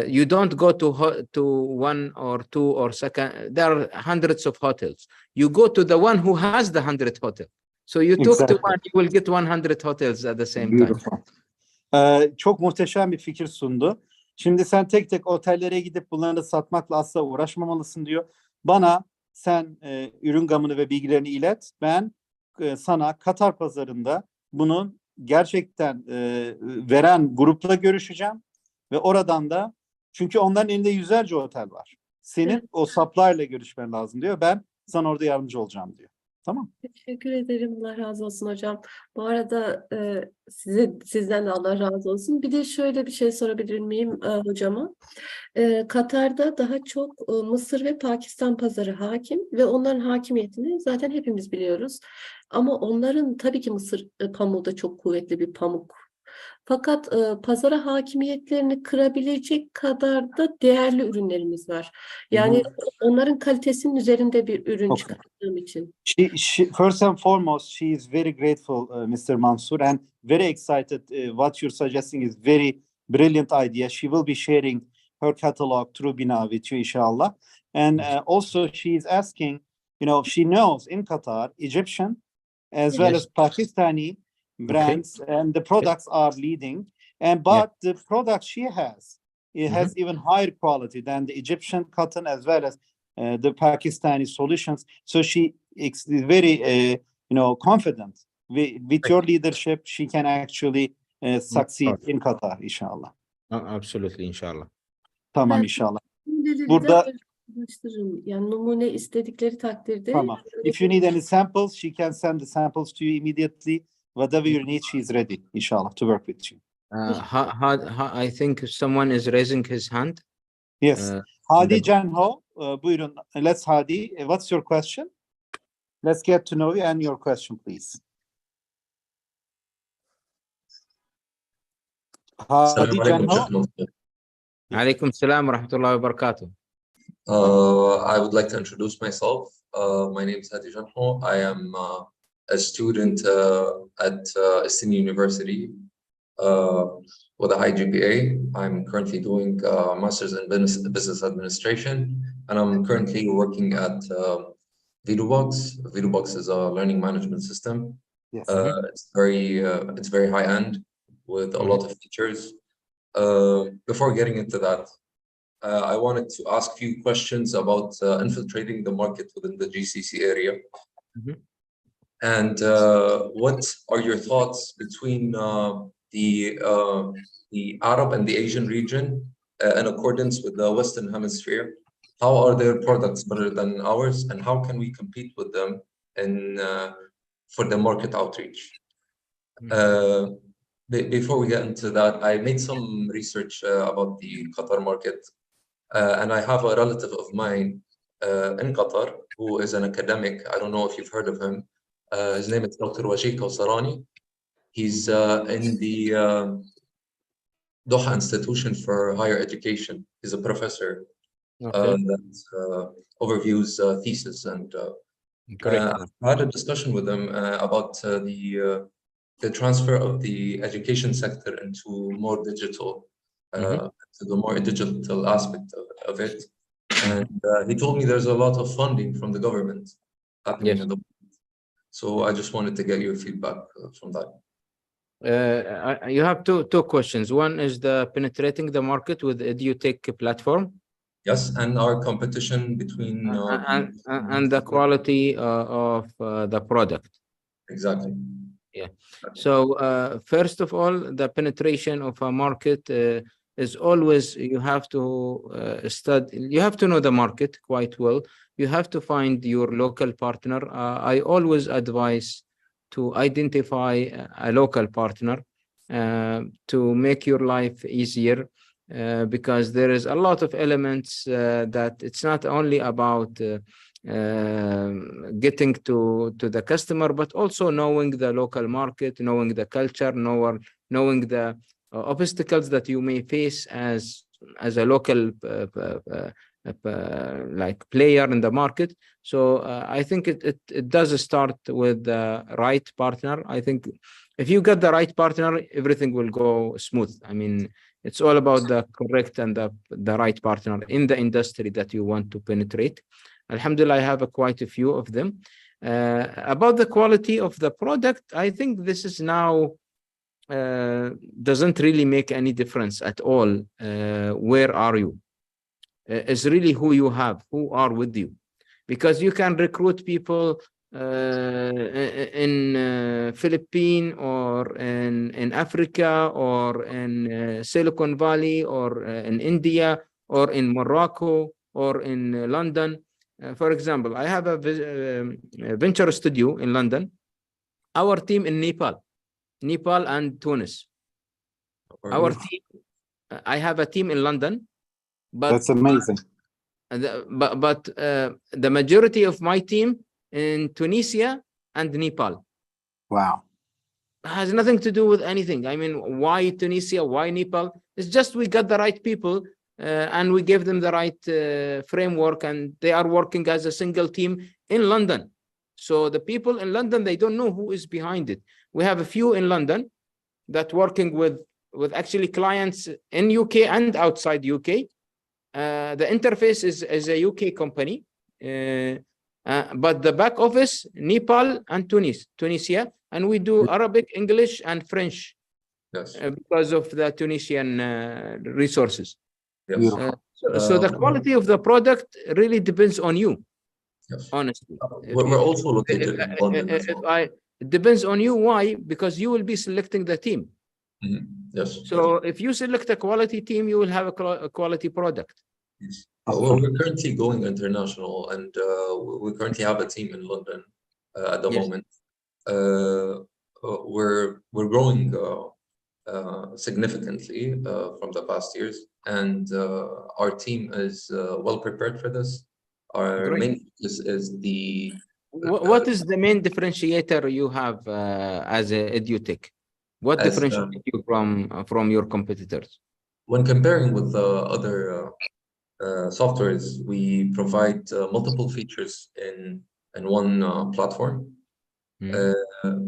You don't go to one or two or second. There are hundreds of hotels. You go to the one who has the 100 hotel. So you talk to one, you will get 100 hotels at the same time. Çok muhteşem bir fikir sundu. Şimdi sen tek tek otellere gidip bunları satmakla asla uğraşmamalısın diyor. Bana sen ürün gamını ve bilgilerini ilet. Ben sana Katar pazarında bunun gerçekten veren grupla görüşeceğim ve oradan da, çünkü onların elinde yüzlerce otel var. Senin o supplier'la görüşmen lazım diyor. Ben sana orada yardımcı olacağım diyor. Tamam. Teşekkür ederim. Allah razı olsun hocam. Bu arada sizden de Allah razı olsun. Bir de şöyle bir şey sorabilir miyim hocama? Katar'da daha çok Mısır ve Pakistan pazarı hakim ve onların hakimiyetini zaten hepimiz biliyoruz. Ama onların tabii ki Mısır pamuğu da çok kuvvetli bir pamuk. Fakat pazara hakimiyetlerini kırabilecek kadar da değerli ürünlerimiz var. Yani onların kalitesinin üzerinde bir ürün çıkarttığım için. First and foremost, she is very grateful, Mr. Mansour, and very excited. What you're suggesting is very brilliant idea. She will be sharing her catalog through Bina with you, inshallah. And also she is asking, she knows in Qatar, Egyptian as well as Pakistani brands, and the products are leading. But the product she has, it has even higher quality than the Egyptian cotton as well as the Pakistani solutions. So she is very, confident with your leadership. She can actually succeed in Qatar, inshallah. Absolutely, inshallah. Tamam, inşallah. Burada yani numune istedikleri takdirde. Tamam. If you need any samples, she can send the samples to you immediately. Whatever you need, she is ready, inshallah, to work with you. I think someone is raising his hand. Yes. Hadi Canho, buyurun. Let's Hadi. What's your question? Let's get to know you and your question, please. Hadi Canho. Alaikum salam wa rahmatullahi wa barakatuh. I would like to introduce myself. My name is Hadi Janho. I am a student at Sydney University with a high GPA. I'm currently doing a master's in business administration, and I'm currently working at VidoBox. VidoBox is a learning management system. Yes. It's very high end with a lot of features. Before getting into that, I wanted to ask a few questions about infiltrating the market within the GCC area. And what are your thoughts between the Arab and the Asian region in accordance with the Western Hemisphere? How are their products better than ours, and how can we compete with them for the market outreach? Before we get into that, I made some research about the Qatar market, and I have a relative of mine in Qatar who is an academic. I don't know if you've heard of him. His name is Dr. Wajid Kausarani. He's in the Doha Institution for Higher Education. He's a professor that overviews thesis, and I had a discussion with him about the transfer of the education sector into more digital, to the more digital aspect of it. And he told me there's a lot of funding from the government happening in the market. So I just wanted to get your feedback from that. You have two questions. One is the penetrating the market with EduTech platform. Yes, and our competition between and the quality of the product. Exactly. Yeah. So first of all, the penetration of a market is always, you have to study. You have to know the market quite well. You have to find your local partner. I always advise to identify a local partner to make your life easier, because there is a lot of elements that it's not only about getting to the customer, but also knowing the local market, knowing the culture, knowing the obstacles that you may face as a local like player in the market. So I think it does start with the right partner. I think if you get the right partner, everything will go smooth. I mean, it's all about the correct and the right partner in the industry that you want to penetrate. Alhamdulillah, I have quite a few of them. About the quality of the product, I think this is now doesn't really make any difference at all. Where are you? It's really who you have, who are with you, because you can recruit people in Philippines or in Africa or in Silicon Valley or in India or in Morocco or in London. For example, I have a venture studio in London. Our team in Nepal and Tunis. Our team, I have a team in London, but that's amazing. But the majority of my team in Tunisia and Nepal. Wow. Has nothing to do with anything. I mean, why Tunisia? Why Nepal? It's just we got the right people and we gave them the right framework, and they are working as a single team in London. So the people in London, they don't know who is behind it. We have a few in London that working with actually clients in UK and outside UK. The interface is a UK company, but the back office, Nepal and Tunisia, and we do Arabic, English, and French. Yes. Because of the Tunisian resources. Yes. So the quality of the product really depends on you. Yes. Honestly, We're also located in London as well. It depends on you. Why? Because you will be selecting the team. Mm-hmm. Yes. So if you select a quality team, you will have a quality product. Yes. Well, we're currently going international, and we currently have a team in London at the moment. We're growing significantly from the past years, and our team is well prepared for this. Our main focus is the. What is the main differentiator you have as a edutech? What differentiates you from your competitors? When comparing with other softwares, we provide multiple features in one platform,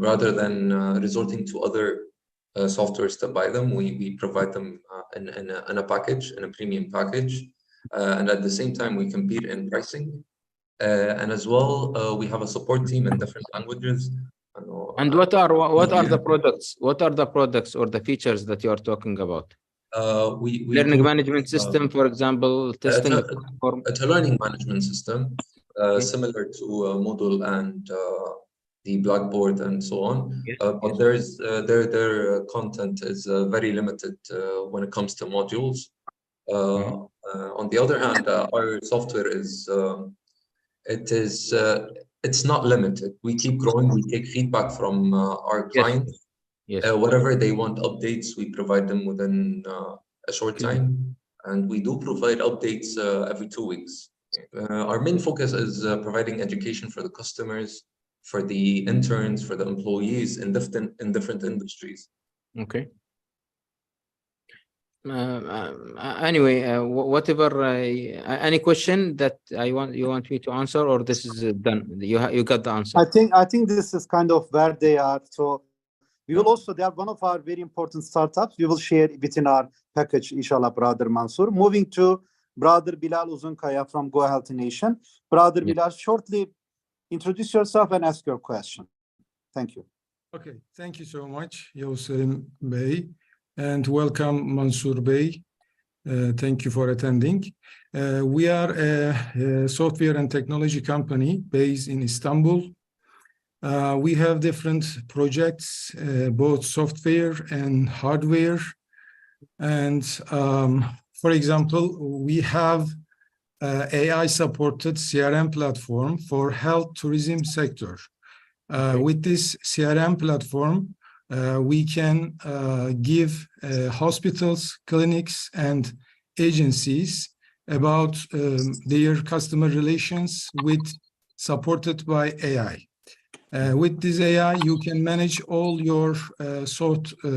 rather than resorting to other softwares to buy them. We provide them in a package, in a premium package, and at the same time we compete in pricing, and as well we have a support team in different languages. And what are the products? What are the products or the features that you are talking about? We learning do, management system, for example, testing platform. It's a learning management system, similar to Moodle and the Blackboard and so on. But their content is very limited when it comes to modules. On the other hand, our software is it's not limited. We keep growing. We take feedback from our clients. Whatever they want updates, we provide them within a short time, and we do provide updates every 2 weeks. Our main focus is providing education for the customers, for the interns, for the employees in different industries. Okay. Anyway, whatever. Any question that you want me to answer, or this is done? You got the answer. I think this is kind of where they are. So we will also, they are one of our very important startups. We will share within our package, inshallah, Brother Mansour. Moving to Brother Bilal Uzunkaya from Go Healthy Nation. Brother Bilal, shortly introduce yourself and ask your question. Thank you. Okay, thank you so much, Yusuf Bey, and welcome Mansour Bey. Thank you for attending. We are a software and technology company based in Istanbul. We have different projects, both software and hardware. And for example, we have AI-supported CRM platform for health tourism sector. With this CRM platform, we can give hospitals, clinics, and agencies about their customer relations supported by AI. With this AI, you can manage all your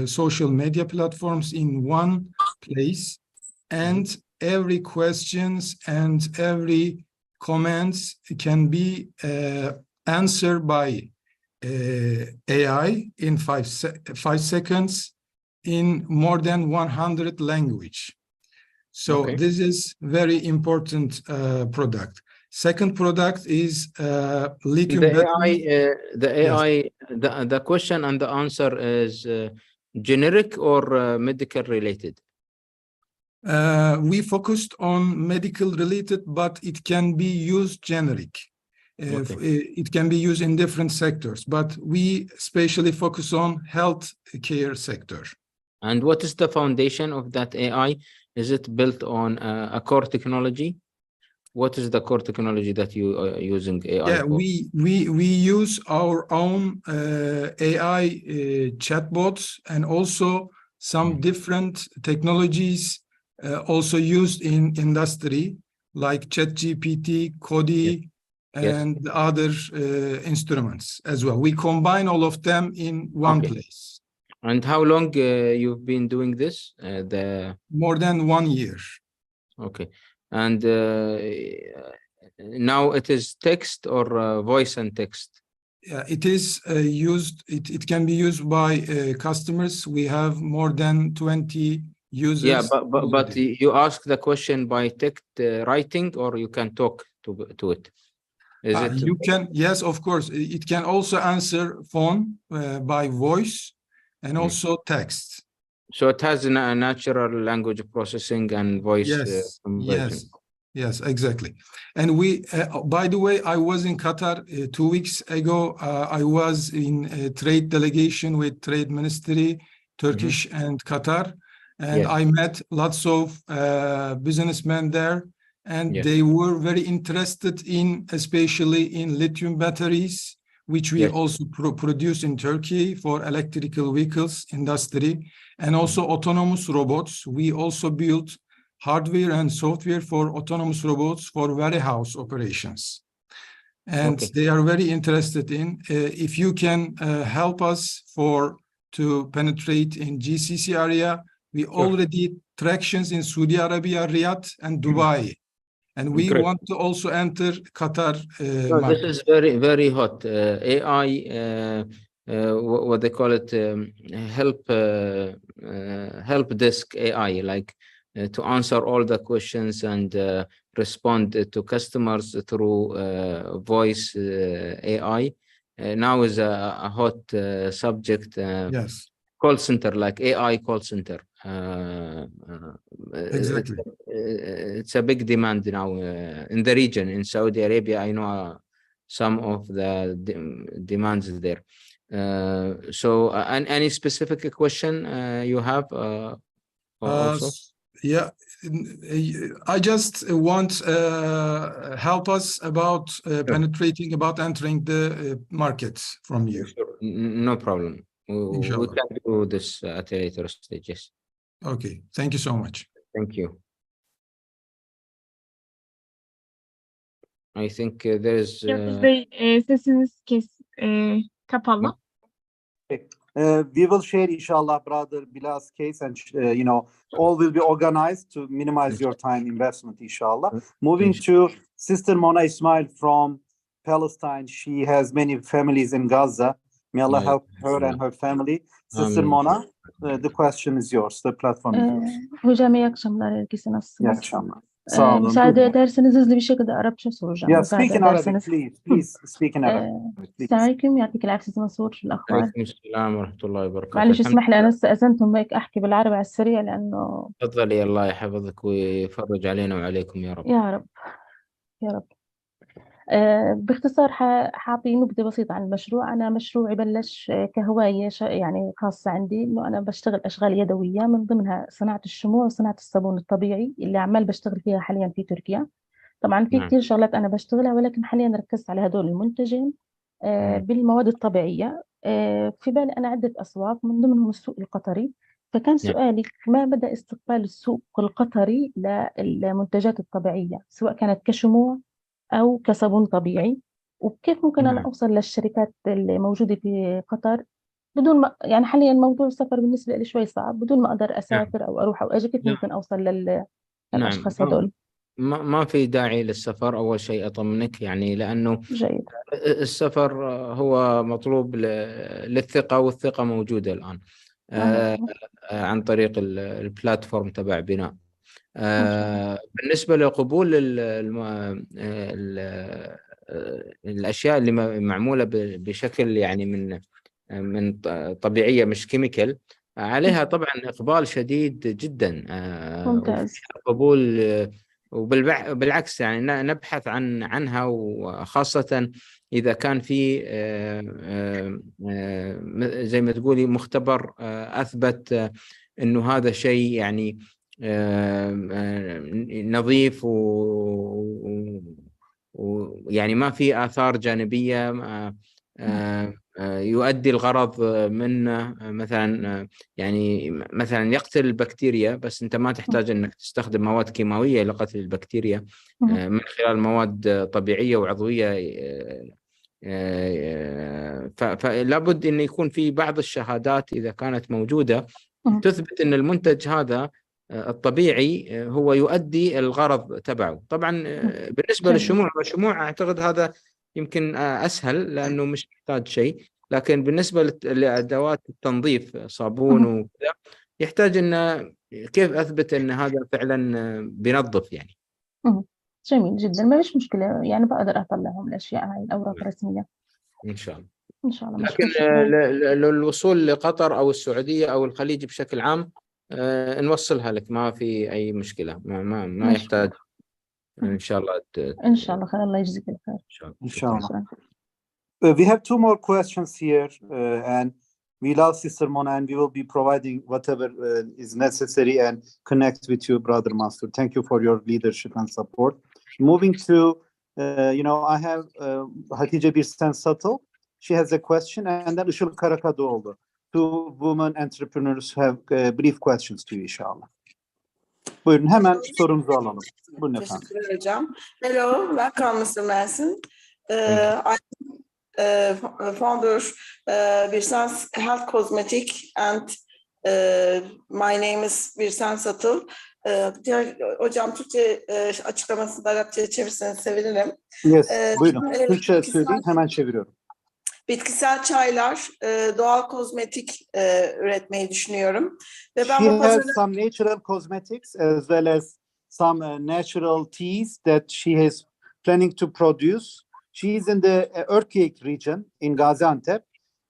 social media platforms in one place, and every questions and every comments can be answered by AI in 5 seconds in more than 100 language. So Okay. this is very important product. Second product is lithium battery. The question and the answer is generic or medical related? We focused on medical related, but it can be used generic. It can be used in different sectors, but we especially focus on health care sector. And what is the foundation of that AI? Is it built on a core technology? What is the core technology that you are using AI Yeah, for? we use our own AI chatbots and also some different technologies also used in industry like ChatGPT, Cody, and other instruments as well. We combine all of them in one place. And how long you've been doing this? More than 1 year. Okay. And now it is text or voice and text? It is used, it can be used by customers. We have more than 20 users. Yeah, but you ask the question by text writing, or you can talk to it? Is it? You can, yes, of course. It can also answer phone by voice and also text. So it has a natural language processing and voice conversion. Yes, exactly. And we, by the way, I was in Qatar 2 weeks ago. I was in a trade delegation with Trade Ministry, Turkish and Qatar. And I met lots of businessmen there. And they were very interested in, especially in lithium batteries, which we also produce in Turkey for electrical vehicles industry, and also autonomous robots. We also built hardware and software for autonomous robots for warehouse operations. And they are very interested in, if you can help us to penetrate in GCC area. We already tractions in Saudi Arabia, Riyadh and Dubai. And we want to also enter Qatar market. This is very, very hot. AI, what they call it, help desk AI, like to answer all the questions and respond to customers through voice AI. Now is a hot subject. Yes. Call center, like AI call center. Exactly. It's a big demand now in the region. In Saudi Arabia, I know some of the demands there. So, and any specific question you have also? Yeah, I just want help us about penetrating, about entering the markets from you. Sure. No problem. We can do this at a later stage. Yes. Okay. Thank you so much. Thank you. I think there's. Yavuz Bey, sesiniz kapalı. We will share, inshallah, brother Bilal's case, and all will be organized to minimize your time investment, inshallah. Moving to Sister Mona Ismail from Palestine. She has many families in Gaza. May Allah help her and her family. Sister Mona, the question is yours. The platform is yours. Hocam iyi akşamlar. Herkese nasılsınız? İyi akşamlar. Sağ olun. Müsaade ederseniz hızlı bir şekilde Arapça soracağım. Yeah, speak in Arabic, please. Speak in Arabic. السلام عليكم يعطيك العافية منصور. شو الأخبار؟ عليكم السلام ورحمة الله وبركاته. معلش اسمح لي أنا استأذنتم هيك أحكي بالعربي على السريع لأنه تفضلي الله يحفظك ويفرج علينا وعليكم يا رب. يا رب يا رب. باختصار حاعطي نبذة بسيطة عن المشروع. أنا مشروعي بلش كهواية يعني خاصة عندي، إنه أنا بشتغل أشغال يدوية من ضمنها صناعة الشموع وصناعة الصابون الطبيعي اللي عمال بشتغل فيها حاليا في تركيا. طبعا في كتير شغلات أنا بشتغلها، ولكن حاليا ركزت على هدول المنتجين بالمواد الطبيعية. في بالي أنا عدة أسواق من ضمنهم السوق القطري. فكان سؤالي ما بدأ استقبال السوق القطري للمنتجات الطبيعية سواء كانت كشموع أو كصابون طبيعي، وكيف ممكن أنا أوصل للشركات اللي موجودة في قطر بدون ما يعني حاليا موضوع السفر بالنسبة لي شوي صعب، بدون ما أقدر أسافر أو أروح أو أجي، كيف ممكن أوصل للأشخاص هذول؟ ما في داعي للسفر. أول شيء أطمنك يعني، لأنه جيد. السفر هو مطلوب للثقة، والثقة موجودة الآن عن طريق البلاتفورم تبع بناء. بالنسبة لقبول الأشياء اللي معمولة بشكل يعني من طبيعية مش كيميكال، عليها طبعا إقبال شديد جدا. ممتاز. قبول، وبالعكس يعني نبحث عنها، وخاصة إذا كان في زي ما تقولي مختبر أثبت إنه هذا شيء يعني نظيف ويعني ما في آثار جانبية يؤدي الغرض منه. مثلا يعني مثلا يقتل البكتيريا، بس أنت ما تحتاج أنك تستخدم مواد كيماوية لقتل البكتيريا من خلال مواد طبيعية وعضوية. فلا بد أن يكون في بعض الشهادات إذا كانت موجودة تثبت أن المنتج هذا الطبيعي هو يؤدي الغرض تبعه. طبعا بالنسبة للشموع أعتقد هذا يمكن أسهل لأنه مش محتاج شيء، لكن بالنسبة لأدوات التنظيف صابون وكذا يحتاج أن كيف أثبت أن هذا فعلا بينظف يعني. جميل جدا، ما فيش مشكلة، يعني بقدر أطلعهم الأشياء هاي الأوراق الرسمية إن شاء الله. إن شاء الله. لكن للوصول لقطر أو السعودية أو الخليج بشكل عام نوصلها لك، ما في أي مشكلة، ما يحتاج. إن شاء الله إن شاء الله خير. الله يجزيك الخير. إن شاء الله. We have two more questions here, and we love Sister Mona, and we will be providing whatever is necessary and connect with you, Brother Mansur. Thank you for your leadership and support. Moving to, I have Hatice Birsen Satıl. She has a question, and then Işıl Karakadoğlu. Two women entrepreneurs have brief questions to you, inşallah. Buyurun, hemen sorunuzu alalım. Buyurun efendim. Teşekkürler hocam. Hello, welcome Mr. Manson. I'm founder Birsen Health Cosmetic, and my name is Birsen Satıl. Hocam Türkçe açıklamasını da Arapça'ya çevirseniz sevinirim. Yes, buyurun. Türkçe söyleyeyim, hemen çeviriyorum. Bitkisel çaylar, doğal kozmetik üretmeyi düşünüyorum. Ve ben She bu has some natural cosmetics as well as some natural teas that she is planning to produce. She is in the earthquake region in Gaziantep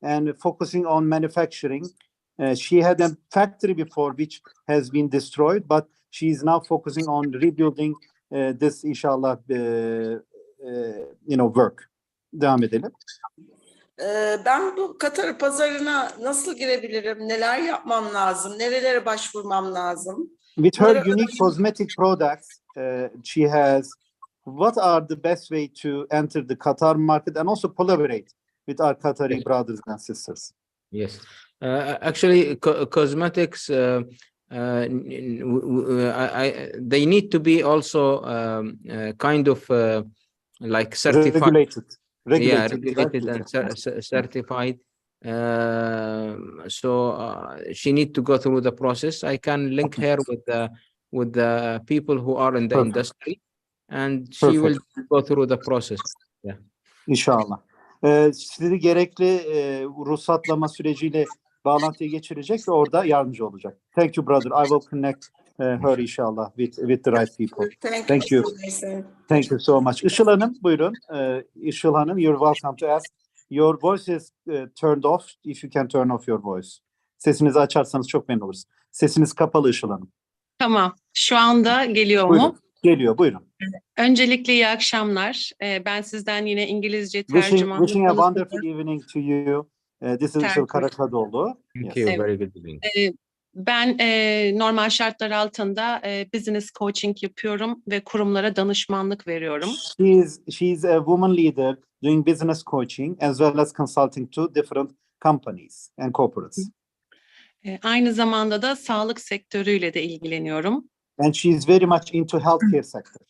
and focusing on manufacturing. She had a factory before which has been destroyed, but she is now focusing on rebuilding this, inshallah, work. Devam edelim. Ben bu Katar pazarına nasıl girebilirim? Neler yapmam lazım? Nerelere başvurmam lazım? With her unique cosmetic products she has, what are the best way to enter the Qatar market and also collaborate with our Qatari brothers and sisters? Yes, actually, cosmetics they need to be also kind of like certified. Regulated and certified. So she need to go through the process. I can link her with the people who are in the industry, and she will go through the process. Yeah. İnşallah. Sizi gerekli ruhsatlama süreciyle bağlantıya geçirecek ve orada yardımcı olacak. Thank you, brother. I will connect her inşallah with the right people. Thank you. Thank you so much. Işıl Hanım, buyurun. Işıl Hanım, you're welcome to ask. Your voice is turned off. If you can turn off your voice. Sesinizi açarsanız çok memnun oluruz. Sesiniz kapalı Işıl Hanım. Tamam. Şu anda geliyor Buyurun. mu? Geliyor, buyurun. Öncelikle iyi akşamlar. Ben sizden yine İngilizce tercümanlık Wishing a wonderful evening to you. This is Işıl Karakadoğlu. Thank you. Very good evening. Ben normal şartlar altında business coaching yapıyorum ve kurumlara danışmanlık veriyorum. She is a woman leader doing business coaching as well as consulting to different companies and corporates. Aynı zamanda da sağlık sektörüyle de ilgileniyorum. And she's very much into healthcare sector.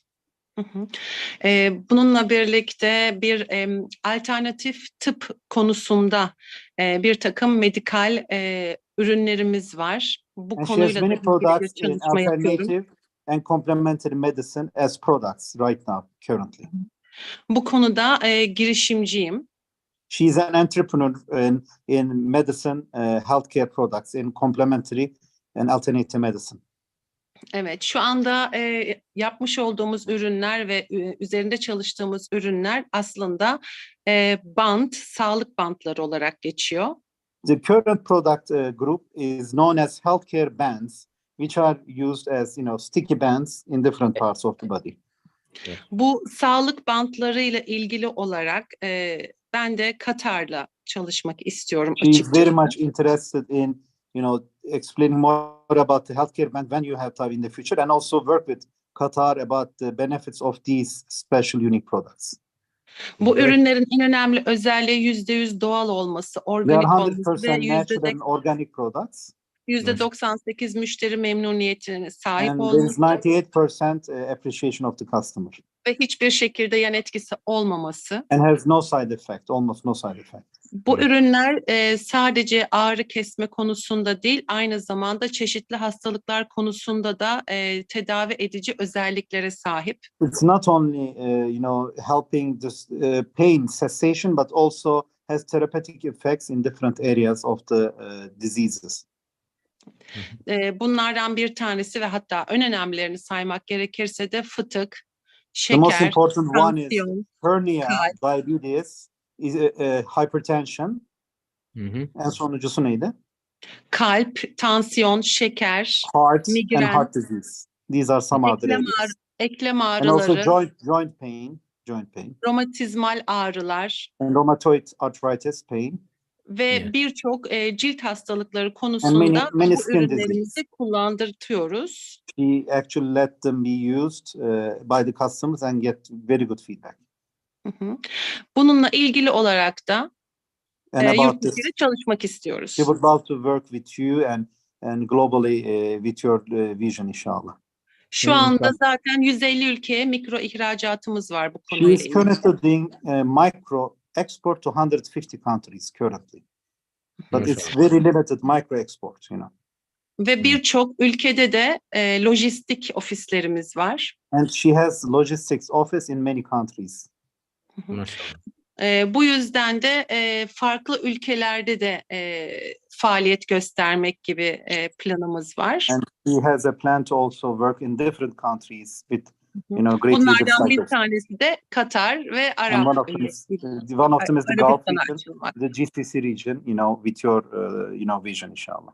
Bununla birlikte bir alternatif tıp konusunda bir takım medikal ürünlerimiz var. Bu And she has konuyla da many ilgili bir products in çalışma yapıyorum. alternative and complementary medicine as products right now, currently. Bu konuda girişimciyim. She's an entrepreneur in medicine, healthcare products in complementary and alternative medicine. Evet, şu anda yapmış olduğumuz ürünler ve üzerinde çalıştığımız ürünler aslında sağlık bantları olarak geçiyor. The current product group is known as healthcare bands, which are used as, sticky bands in different parts of the body. Bu sağlık bantlarıyla ilgili olarak ben de Katar'la çalışmak istiyorum She's açıkçası. very much interested in, explaining more about the healthcare band when you have time in the future, and also work with Qatar about the benefits of these special unique products. Bu ürünlerin en önemli özelliği %100 doğal olması, They are organik olması ve 100% natural and organic products. %98 müşteri memnuniyetine sahip And there is olması 98% appreciation of the customer. ve hiçbir şekilde yan etkisi olmaması. And has no side effect, almost no side effect. Bu ürünler sadece ağrı kesme konusunda değil, aynı zamanda çeşitli hastalıklar konusunda da tedavi edici özelliklere sahip. It's not only, helping this pain cessation, but also has therapeutic effects in different areas of the diseases. Bunlardan bir tanesi ve hatta en önemlilerini saymak gerekirse de fıtık, The most şeker, important one is tansiyon, hernia, kalp. diabetes, hypertension. En sonuncusu neydi? Kalp, tansiyon, şeker, Heart and migren, heart disease. These are some other areas. eklem And also ağrıları, joint pain, romatizmal ağrılar and rheumatoid arthritis pain. ve birçok cilt hastalıkları And konusunda many bu skin ürünlerimizi diseases. kullandırtıyoruz. She actually let them be used by the customers and get very good feedback. Bununla ilgili olarak da And about yurt this, dışı çalışmak istiyoruz. we would love to work with you and globally with your vision, inshallah. Şu anda zaten 150 ülkeye mikro ihracatımız var bu She konuyla is ilgili. currently doing micro export to 150 countries currently. But it's very limited micro export, Ve birçok ülkede de lojistik ofislerimiz var. And she has logistics office in many countries. Bu yüzden de farklı ülkelerde de faaliyet göstermek gibi planımız var. And she has a plan to also work in different countries with, great leaders Bunlardan like bir us. tanesi de Katar ve And Arap. one of them is the Gulf region, the GCC region, with your, vision, inshallah.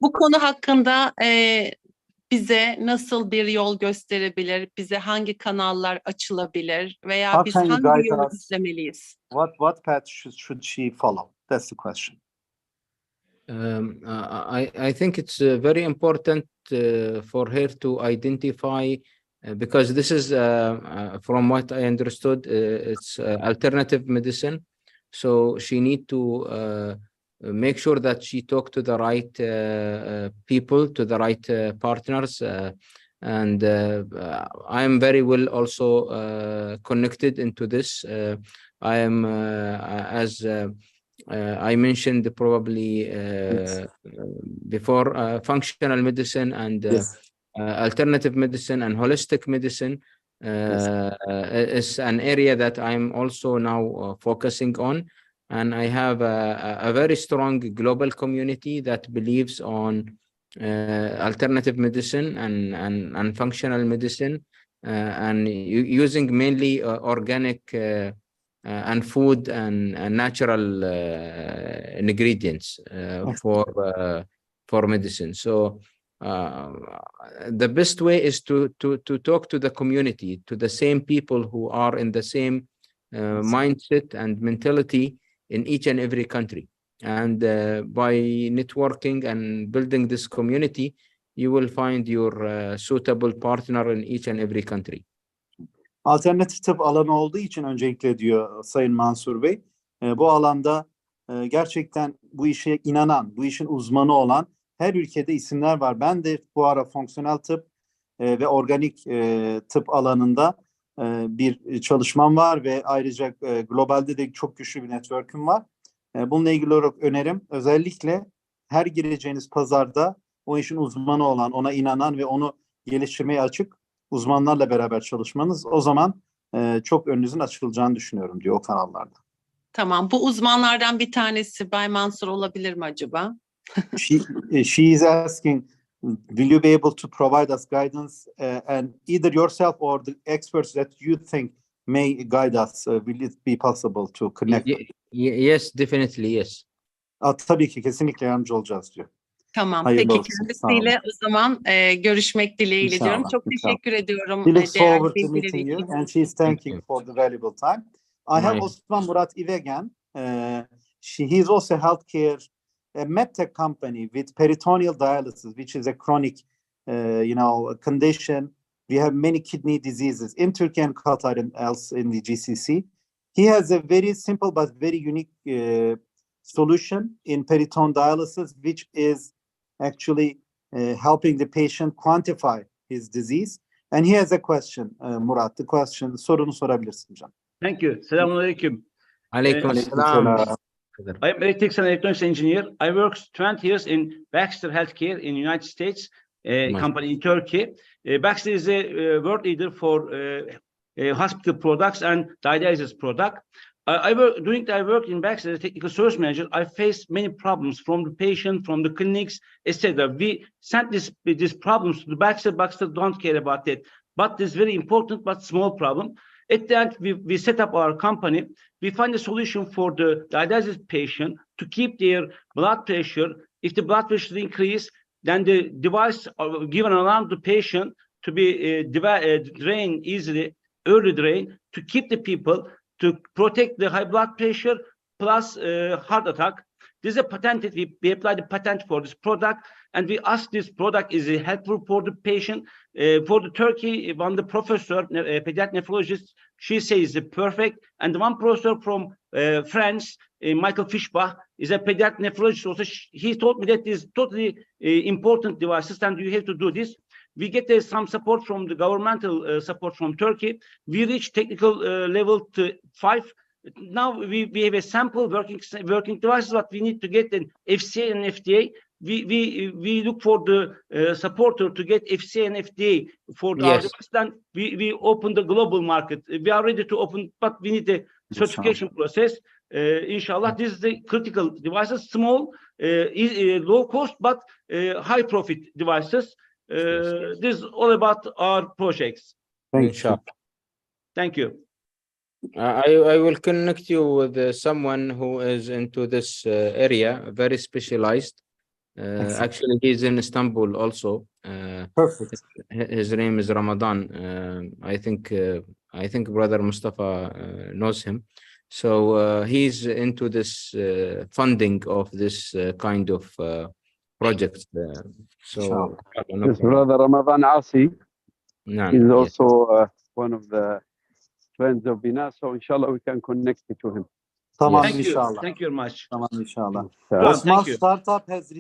Bu konu hakkında bize nasıl bir yol gösterebilir, bize hangi kanallar açılabilir veya How biz can you hangi guide yolu us? izlemeliyiz? What path should she follow? That's the question. I think it's very important for her to identify because this is from what I understood, it's alternative medicine. So she need to make sure that she talk to the right people, to the right partners. And I am very well also connected into this. I am, as I mentioned probably before, functional medicine and alternative medicine and holistic medicine is an area that I'm also now focusing on. And I have a very strong global community that believes on alternative medicine and functional medicine and using mainly organic and food and natural ingredients for medicine. So the best way is to talk to the community, to the same people who are in the same mindset and mentality in each and every country. And by networking and building this community, you will find your suitable partner in each and every country. Alternatif tıp alanı olduğu için öncelikle diyor Sayın Mansur Bey, bu alanda gerçekten bu işe inanan, bu işin uzmanı olan her ülkede isimler var. Ben de bu ara fonksiyonel tıp ve organik tıp alanında bir çalışmam var ve ayrıca globalde de çok güçlü bir network'üm var. Bununla ilgili olarak önerim özellikle her gireceğiniz pazarda o işin uzmanı olan, ona inanan ve onu geliştirmeye açık uzmanlarla beraber çalışmanız. O zaman çok önünüzün açılacağını düşünüyorum diyor o kanallarda. Tamam. Bu uzmanlardan bir tanesi Bay Mansur olabilir mi acaba? She is asking, will you be able to provide us guidance and either yourself or the experts that you think may guide us? Will it be possible to connect? Yes, definitely yes. Tabii ki kesinlikle yardımcı olacağız diyor. Tamam. Hayırlı Peki olsun. kendisiyle o zaman görüşmek dileğiyle İnşallah, diyorum. Çok inşallah. teşekkür ediyorum She looks değerli forward to bilgileri meeting you için. and she is thanking for the valuable time. I have Nice. Osman Murat Ivegen. He is also a healthcare medtech company with peritoneal dialysis, which is a chronic, condition. We have many kidney diseases in Turkey and Qatar and else in the GCC. He has a very simple but very unique solution in peritoneal dialysis, which is actually helping the patient quantify his disease. And he has a question, Murat. The question, sorunu sorabilirsin canım. Thank you. Selamünaleyküm. Alaikum salam. I'm electrics and electronics engineer. I worked 20 years in Baxter Healthcare in the United States, a company in Turkey. Baxter is a world leader for hospital products and dialysis product. During I work in Baxter as a technical service manager, I faced many problems from the patient, from the clinics, etc. We sent these problems to the Baxter. Baxter don't care about it. But this very important but small problem. At the end, we set up our company. We find a solution for the dialysis patient to keep their blood pressure. If the blood pressure increase, then the device given around the patient to be drained easily, early drain, to keep the people, to protect the high blood pressure plus heart attack. This is a patented, we applied a patent for this product, and we asked this product is helpful for the patient. For the Turkey, one the professor, pediatric nephrologist, she says it's perfect. And one professor from France, Michael Fischbach, is a pediatric nephrologist also. He told me that this is totally important devices and you have to do this. We get some support from the governmental support from Turkey. We reach technical level to 5. Now we have a sample working devices, but we need to get an FCA and FDA. We look for the supporter to get FCA and FDA for our device. Then we open the global market. We are ready to open, but we need the certification process. Inshallah, this is the critical devices, small, low cost, but high profit devices. This is all about our projects. Thank you. Thank you. I will connect you with someone who is into this area, very specialized. Actually, he's in Istanbul also. Perfect. His name is Ramadan. I think Brother Mustafa knows him. So he's into this funding of this kind of projects. So his brother Ramadan Asi is also one of the friends of Bina. So inshallah we can connect you to him. Tamam, Thank you. inşallah. Thank you very much. Tamam, inşallah. Thank you. Startup has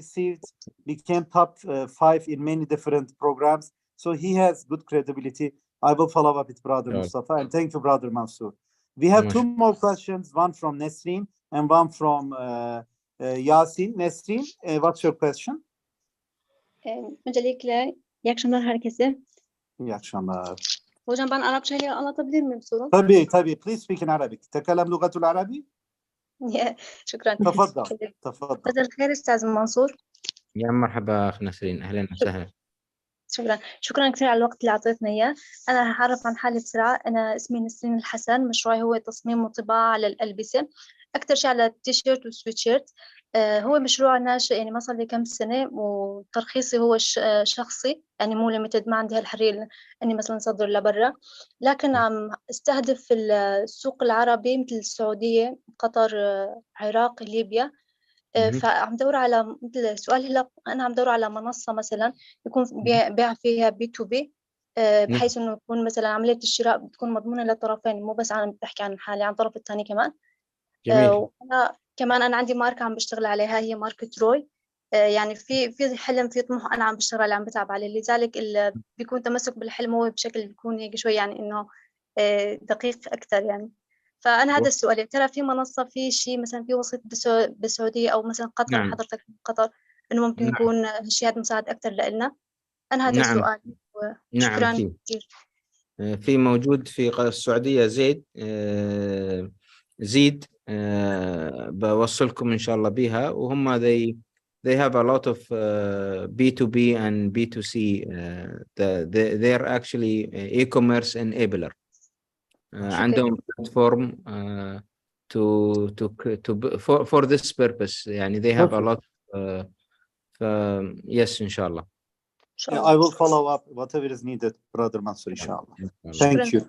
became top 5 in many different programs. So he has good credibility. I will follow up with Brother Mustafa. And thank you, Brother Mansur. We have 2 more questions, one from Nesrin and one from Yasin. Nesrin, what's your question? Öncelikle iyi akşamlar herkese. İyi akşamlar. Hocam ben Arapçayla anlatabilir miyim sorun? tabii. Please speak in Arabic. تتكلم لغة العربي؟ شكرا. تفضل. مساء الخير أستاذ منصور. يا مرحبا أخ نسرين، أهلا وسهلا. شكرا كثير على الوقت اللي أعطيتنا إياه. أنا هعرف عن حالي بسرعة. أنا اسمي نسرين الحسن. مشروعي هو تصميم وطباعة على الألبسة، أكثر شيء على التيشيرت والسويتشيرت. هو مشروع ناشئ، يعني ما صار لي كم سنة، وترخيصي هو شخصي، يعني مو ليميتد، ما عندي هالحرية إني مثلا أصدر لبرا، لكن عم استهدف السوق العربي مثل السعودية، قطر، عراق، ليبيا. فعم دور على مثل السؤال هلا، أنا عم دور على منصة مثلا يكون بيع فيها B2B، بحيث إنه يكون مثلا عملية الشراء بتكون مضمونة للطرفين، مو بس أنا بحكي عن حالي، عن الطرف الثاني كمان. جميل. وأنا كمان أنا عندي ماركة عم بشتغل عليها هي ماركة روي. يعني في حلم في طموح أنا عم بشتغل عم بتعب عليه، لذلك اللي بيكون تمسك بالحلم هو بشكل بيكون هيك شوي يعني إنه دقيق أكثر يعني. فأنا هذا السؤال، يا ترى في منصة في شيء مثلا في وسيط بالسعودية أو مثلا قطر، نعم. حضرتك في قطر، إنه ممكن نعم. يكون هالشيء هذا مساعد أكثر لنا؟ أنا هذا نعم. السؤال. نعم. وشكرا كثير. في موجود في السعودية زيد بوصلكم إن شاء الله بها، وهم they have a lot of B2B and B2C. They're actually e-commerce enabler. عندهم platform for this purpose. يعني they have a lot. Yes, إن شاء الله. Yeah, I will follow up whatever is needed, Brother Mansur, inshallah. Thank you.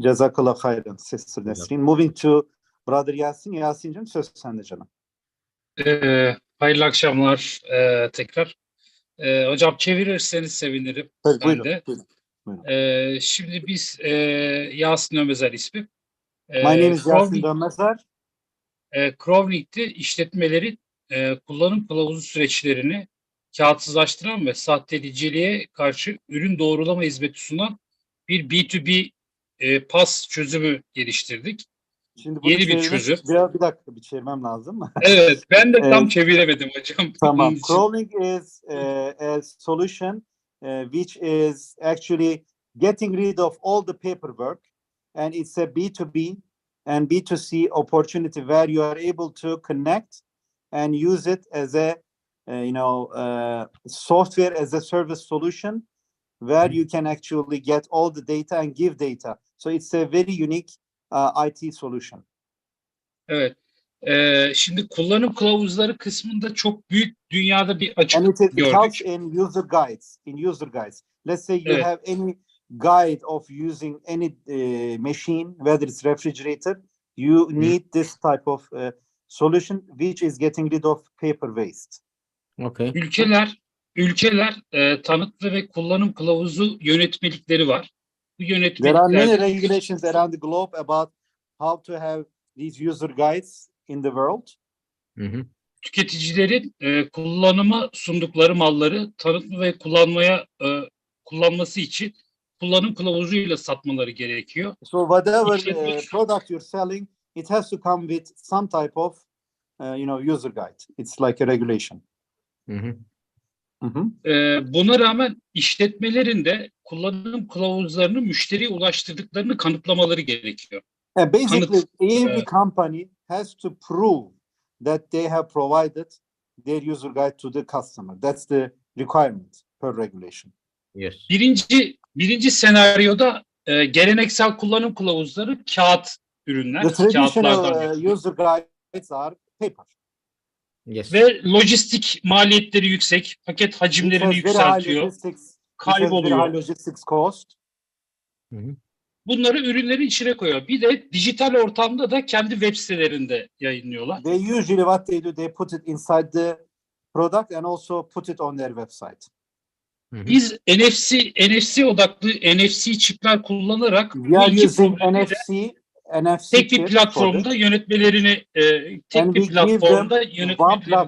Jazakallah khairan, Sister Nesrin. Moving to Brother Yasin. Yasin'cim söz sende canım. Hayırlı akşamlar tekrar. Hocam çevirirseniz sevinirim. Tabii, Ben buyurun, de. buyurun. Şimdi biz Yasin Ömezer ismim. My name is Yasin Ömezer. Crownick'te işletmelerin kullanım kılavuzu süreçlerini kağıtsızlaştıran ve sahteciliğe karşı ürün doğrulama hizmeti sunan bir B2B PaaS çözümü geliştirdik. Şimdi bunu Yeni bir çözüm. Bir dakika bir çevirmem lazım mı? Evet, ben de tam çeviremedim hocam. Tamam. Crawling is a solution which is actually getting rid of all the paperwork, and it's a B2B and B2C opportunity where you are able to connect and use it as a software as a service solution where you can actually get all the data and give data. So it's a very unique IT solution. Evet. Şimdi kullanım kılavuzları kısmında çok büyük dünyada bir açık and it gördük. helps in user guides. Let's say you have any guide of using any machine, whether it's refrigerator, you need this type of solution which is getting rid of paper waste. Okay. Ülkeler tanıtlı ve kullanım kılavuzu yönetmelikleri var. Bu There are many yönetmeliklerde regulations around the globe about how to have these user guides in the world. tüketicilerin kullanıma sundukları malları tanıtma ve kullanması için kullanım kılavuzuyla satmaları gerekiyor. So whatever product you're selling, it has to come with some type of user guide. It's like a regulation. Buna rağmen işletmelerin de kullanım kılavuzlarını müşteriye ulaştırdıklarını kanıtlamaları gerekiyor. Basically, every company has to prove that they have provided their user guide to the customer. That's the requirement per regulation. Yes. Birinci senaryoda geleneksel kullanım kılavuzları kağıt ürünler. The traditional user guides are paper. Yes. Ve lojistik maliyetleri yüksek, paket hacimlerini yükseltiyor, kayboluyor. Logistics cost. Bunları ürünlerin içine koyuyor. Bir de dijital ortamda da kendi web sitelerinde yayınlıyorlar. They usually what they do, they put it inside the product and also put it on their website. Biz NFC odaklı NFC çipler kullanarak we are using NFC tek bir platformda yönetmelerini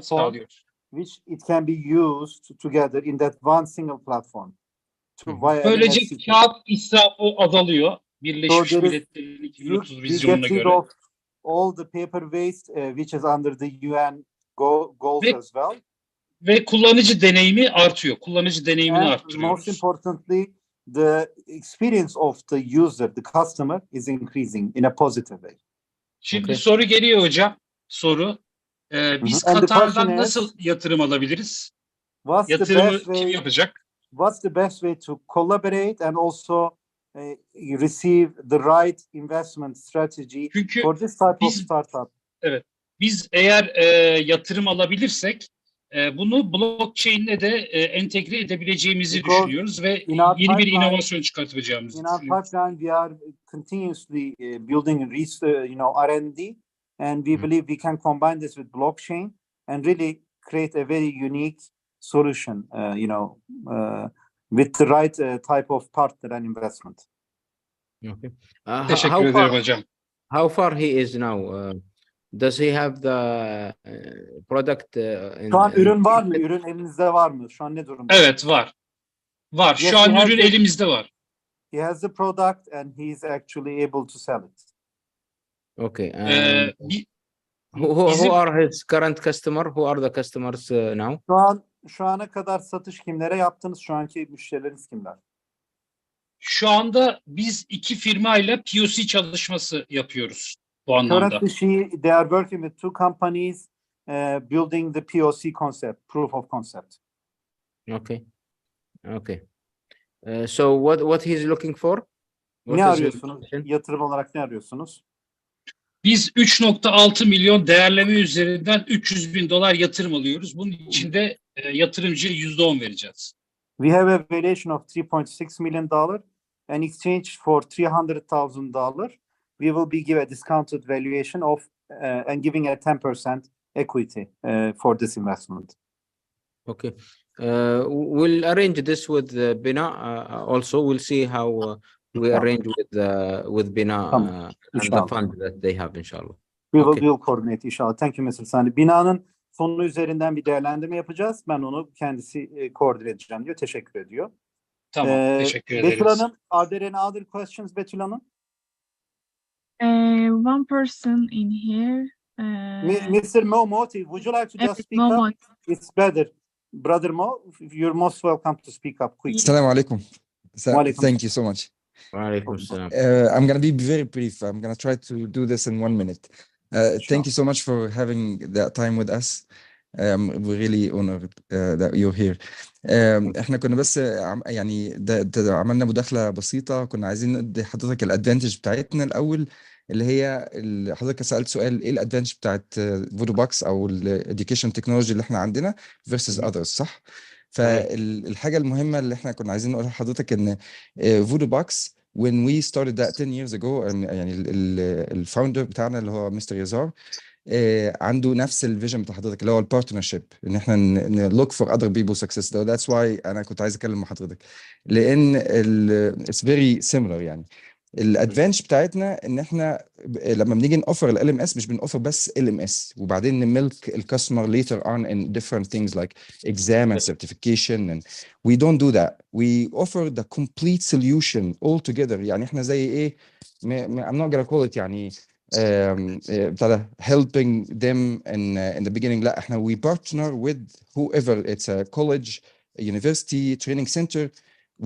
sağlıyoruz. Which it can be used together in that one single platform. Böylece kağıt israfı azalıyor. Birleşmiş Milletler'in 2030 vizyonuna göre. All the paper waste which is under the UN goals as well. Ve kullanıcı deneyimi artıyor. Kullanıcı deneyimini arttırıyoruz. Most importantly, the experience of the user, the customer is increasing in a positive way. Şimdi soru geliyor hocam. Biz Katar'dan nasıl yatırım alabiliriz? Yatırımı kim yapacak? What's the best way to collaborate and also receive the right investment strategy for this type of startup? Evet. Biz eğer yatırım alabilirsek bunu blockchain'le de entegre edebileceğimizi düşünüyoruz ve yeni bir inovasyon çıkartacağımızı düşünüyoruz. In our pipeline, we are continuously building R&D, and we believe we can combine this with blockchain and really create a very unique solution, with the right type of partner and investment. Okay. Teşekkür ederim hocam. How far he is now? Does he have the product Şu an ürün var mı? Ürün elinizde var mı? Şu an ne durumda? Evet, var. Var. Yes, Şu an ürün elimizde var. He has the product and he's actually able to sell it. Okay. Who are his current customer? Who are the customers now? Şu ana kadar satış kimlere yaptınız? Şu anki müşterileriniz kimler? Şu anda biz 2 firmayla POC çalışması yapıyoruz bu anlamda. Currently, they are working with 2 companies building the POC concept, proof of concept. Okay. Okay. So what he's looking for? Ne arıyorsunuz? Yatırım olarak ne arıyorsunuz? Biz 3.6 milyon değerleme üzerinden $300.000 yatırım alıyoruz. Bunun için de yatırımcıya %10 vereceğiz. We have a valuation of $3.6 million. In exchange for $300,000, we will be give a discounted valuation of and giving a 10% equity for this investment. Okay. We'll arrange this with Bina. Also, we'll see how we arrange with Bina and the fund that they have, inshallah. We will coordinate, inshallah. Thank you, Mr. Sani. Bina'nın sonu üzerinden bir değerlendirme yapacağız. Ben onu kendisi koordine edeceğim diyor. Teşekkür ediyor. Tamam, teşekkür ederiz. Betül Hanım, are there any other questions, Betül Hanım? One person in here. Mr. Mo Moti, would you like to just speak up? It's better. Brother Mo, you're most welcome to speak up quickly. Assalamu alaikum. Thank you so much. I'm going to be very brief. I'm going to try to do this in 1 minute. Thank you so much for having that time with us. We're really honored that you're here. احنا كنا بس يعني ده عملنا مداخلة بسيطة. كنا عايزين ندي حضرتك الادفانتج بتاعتنا الأول، اللي هي حضرتك سألت سؤال ايه الادفانتج بتاعت فودو باكس او الاديوكيشن تكنولوجي اللي احنا عندنا versus others، صح؟ فالحاجة المهمة اللي احنا كنا عايزين نقولها لحضرتك ان فودو باكس when we started that 10 years ago، يعني الفاوندر بتاعنا اللي هو مستر يزار عنده نفس الفيجن بتاع حضرتك اللي هو البارتنرشيب، ان احنا look for other people's success. That's why انا كنت عايز اتكلم مع حضرتك، لان it's very similar. يعني الادفانتج بتاعتنا ان احنا لما بنيجي نوفر ال LMS مش بنوفر بس LMS وبعدين نملك الكاستمر later on in different things like exam and certification, and we don't do that. We offer the complete solution all together. يعني احنا زي ايه، I'm not gonna call it يعني helping them in the beginning. لا احنا we partner with whoever, it's a college, a university, training center.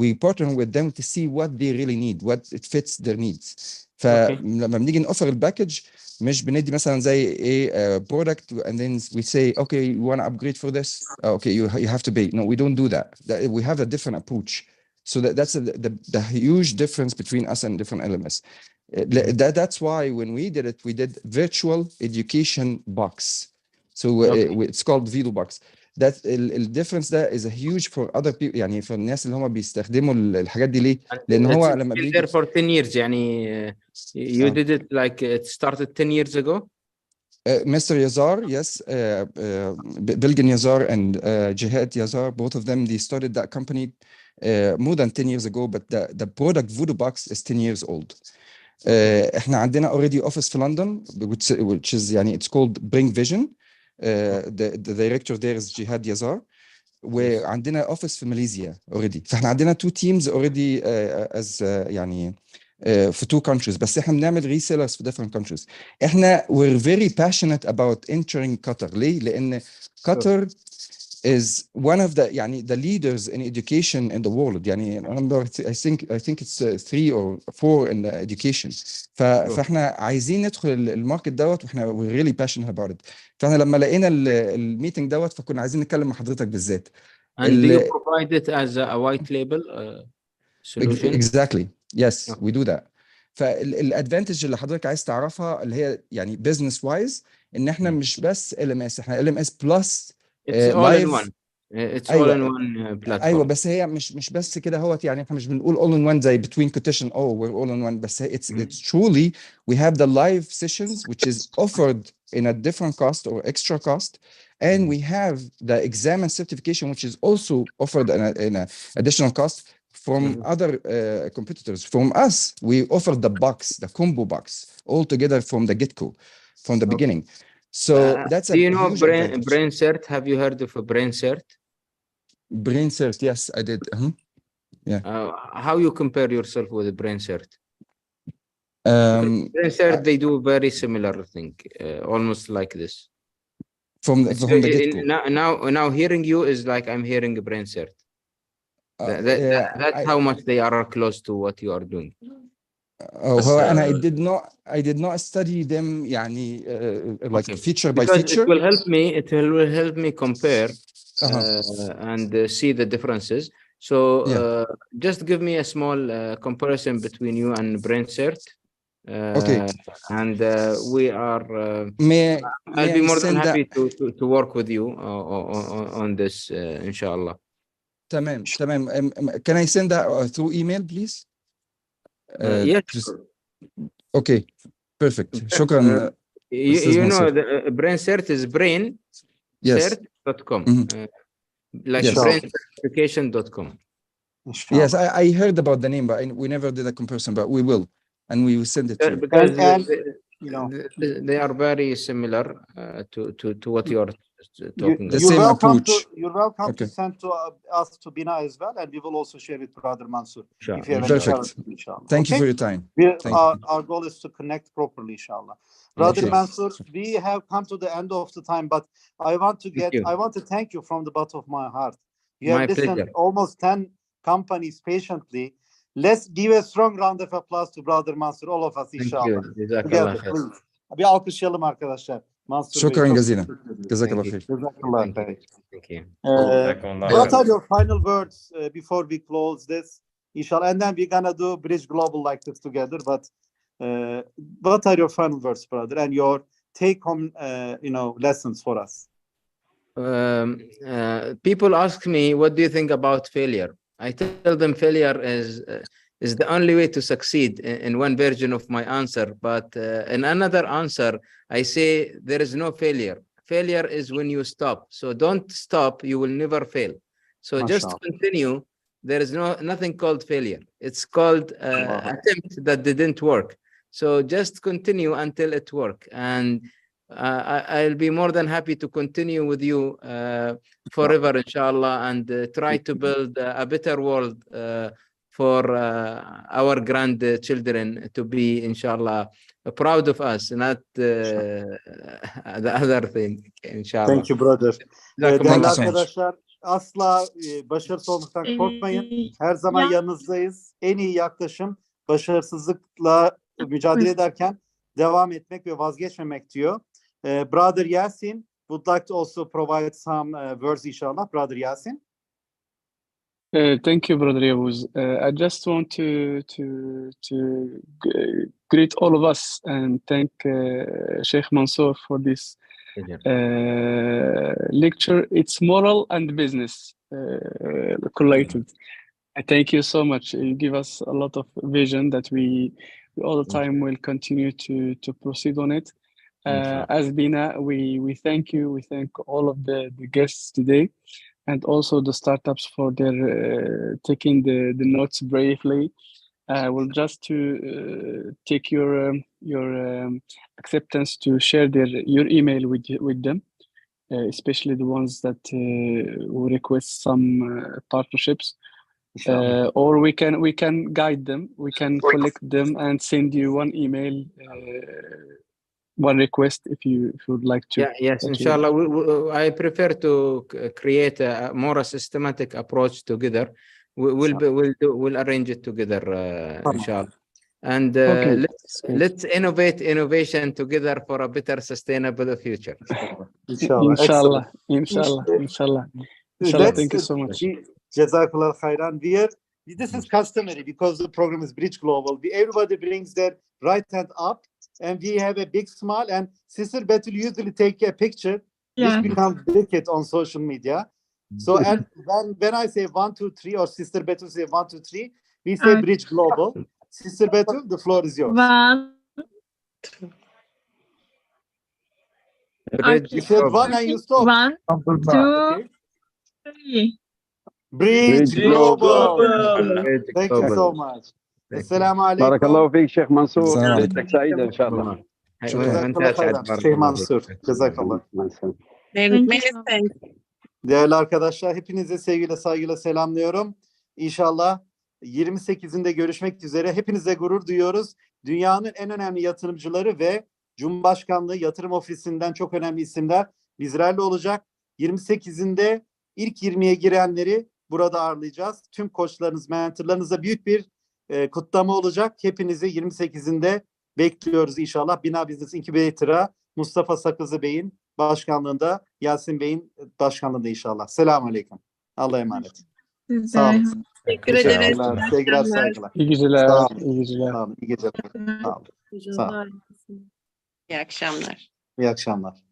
We partner with them to see what they really need, what it fits their needs. فلما بنيجي نوفر الباكج مش بندي مثلا زي ايه product and then we say okay you want to upgrade for this, okay you have to pay. No, we don't do that. We have a different approach. So that's the huge difference between us and different LMS. That's why when we did it, we did virtual education box. So it's called Vido box. That the difference there is a huge for other people. يعني for الناس اللي هم بيستخدموا الحاجات دي ليه؟ لأن هو لما بيجي there for 10 years. يعني you did it like it started 10 years ago. Mr. Yazar, yes, Bilgin Yazar and Jihad Yazar, both of them, they started that company more than 10 years ago, but the product Voodoo Box is 10 years old. احنا عندنا already office في London, which is يعني it's called Bring Vision. The director there is Jihad Yazar. وعندنا office في ماليزيا already. فاحنا عندنا 2 teams already as يعني في 2 countries. بس احنا بنعمل resellers في different countries. احنا we're very passionate about entering Qatar. ليه؟ لأن Qatar is one of the يعني the leaders in education in the world. يعني I think it's 3 or 4 in the education. فاحنا عايزين ندخل الماركت دوت واحنا we're really passionate about it. فاحنا لما لقينا الميتنج دوت فكنا عايزين نتكلم مع حضرتك بالذات. And do you provide it as a white label solution? Exactly. Yes, we do that. فالادفانتج اللي حضرتك عايز تعرفها اللي هي يعني business wise ان احنا مش بس LMS، احنا LMS plus It's all in one. It's all in one platform. ايوه بس هي مش بس كده هوت. يعني احنا مش بنقول all in one زي between quotation oh we're all in one. بس it's truly we have the live sessions which is offered in a different cost or extra cost, and we have the exam and certification which is also offered in a additional cost from other competitors. From us we offer the box, the combo box all together from the get-go. from the beginning. So that's do you know huge brain advantage. cert? Have you heard of a brain cert? Brain cert, yes, I did. Yeah. How you compare yourself with a brain cert? Brain cert, they do very similar thing, almost like this. From the get-go. Now hearing you is like I'm hearing a brain cert. That's how much they are close to what you are doing. And I did not study them like feature by because feature. It will help me compare and see the differences. So just give me a small comparison between you and brain cert. Okay. And we are I'll be more than happy to work with you on this inshallah. Tamam. Can I send that through email, please? Yes. Okay, perfect. Shukran. You know, the brain cert is brain cert.com. Like braincertification.com. Yes, I heard about the name, but we never did a comparison, but we will, and we will send it to you. Because they are very similar to what you are talking about. The same approach. You're welcome to send to us to Bina as well, and we will also share with Brother Mansour. Sure. If you have Perfect. Thank you for your time. Our goal is to connect properly, inshallah. Brother Mansour, we have come to the end of the time, but I want to thank you from the bottom of my heart. You have listened almost 10 companies patiently. Let's give a strong round of applause to Brother Mansour, all of us, inshallah. Together, please. Bir alkışlayalım arkadaşlar. Mansur Bey. Şükran gazilen. Jazakallah khair. Jazakallah khair. What are your final words before we close this? Inshallah, and then we're gonna do Bridge Global like this together. But what are your final words, brother, and your take-home, lessons for us? People ask me, what do you think about failure? I tell them failure is the only way to succeed in one version of my answer. But in another answer, I say there is no failure. Failure is when you stop. So don't stop, you will never fail. So just continue. There is nothing called failure. It's called attempt that didn't work. So just continue until it works. And I'll be more than happy to continue with you forever, inshallah, and try to build a better world for our grandchildren to be, inshallah, proud of us, not the other thing, inshallah. Thank you, brother. Değerli arkadaşlar, asla başarısız olmaktan korkmayın. Her zaman yanınızdayız. En iyi yaklaşım başarısızlıkla mücadele ederken devam etmek ve vazgeçmemek diyor. Brother Yasin would like to also provide some words, inshallah. Brother Yasin. Thank you, Brother Yavuz. I just want to greet all of us and thank Sheikh Mansour for this lecture. It's moral and business collated. I thank you so much. You give us a lot of vision that we all the time will continue to proceed on it. As Bina, we thank you. We thank all of the guests today, and also the startups for their taking the notes bravely. We'll just to take your acceptance to share your email with them, especially the ones that will request some partnerships. Or we can guide them. We can collect them and send you one email. One request if you would like to. Yes, inshallah. I prefer to create a more systematic approach together. We'll arrange it together, inshallah. And let's innovate innovation together for a better, sustainable future. Inshallah. Thank you so much. Jazakallah khairan. This is customary because the program is Bridge Global. Everybody brings their right hand up, and we have a big smile. And Sister Betul usually take a picture, which becomes wicked on social media. So, and when I say 1, 2, 3, or Sister Betul say 1, 2, 3, we say Bridge Global. Sister Betul, the floor is yours. 1, 2. You said 1 and you stop. 1, 2, 3. Bridge Global. Thank you so much. Assalamu alaikum. بارك الله فيك شيخ منصور. ليلتك سعيدة إن شاء الله. Cezakallah hayran. Şeyh Mansur. Cezakallah. Many thanks. Değerli arkadaşlar, hepinize sevgiyle, saygıyla selamlıyorum. İnşallah 28'inde görüşmek üzere. Hepinize gurur duyuyoruz. Dünyanın en önemli yatırımcıları ve Cumhurbaşkanlığı Yatırım Ofisi'nden çok önemli isimler bizlerle olacak. 28'inde ilk 20'ye girenleri burada ağırlayacağız. Tüm koçlarınız, mentorlarınıza büyük bir kutlama olacak. Hepinizi 28'inde bekliyoruz inşallah. Bina Business Incubator'a Mustafa Sakızı Bey'in başkanlığında, Yasin Bey'in başkanlığında inşallah. Selamun Aleyküm. Allah'a emanet. Sağ olun. Teşekkür ederiz. Sevgiler, saygılar. İyi geceler. Sağ olun. İyi geceler. Sağ olun. İyi geceler. Sağ olun. Sağ olun. İyi akşamlar. İyi akşamlar.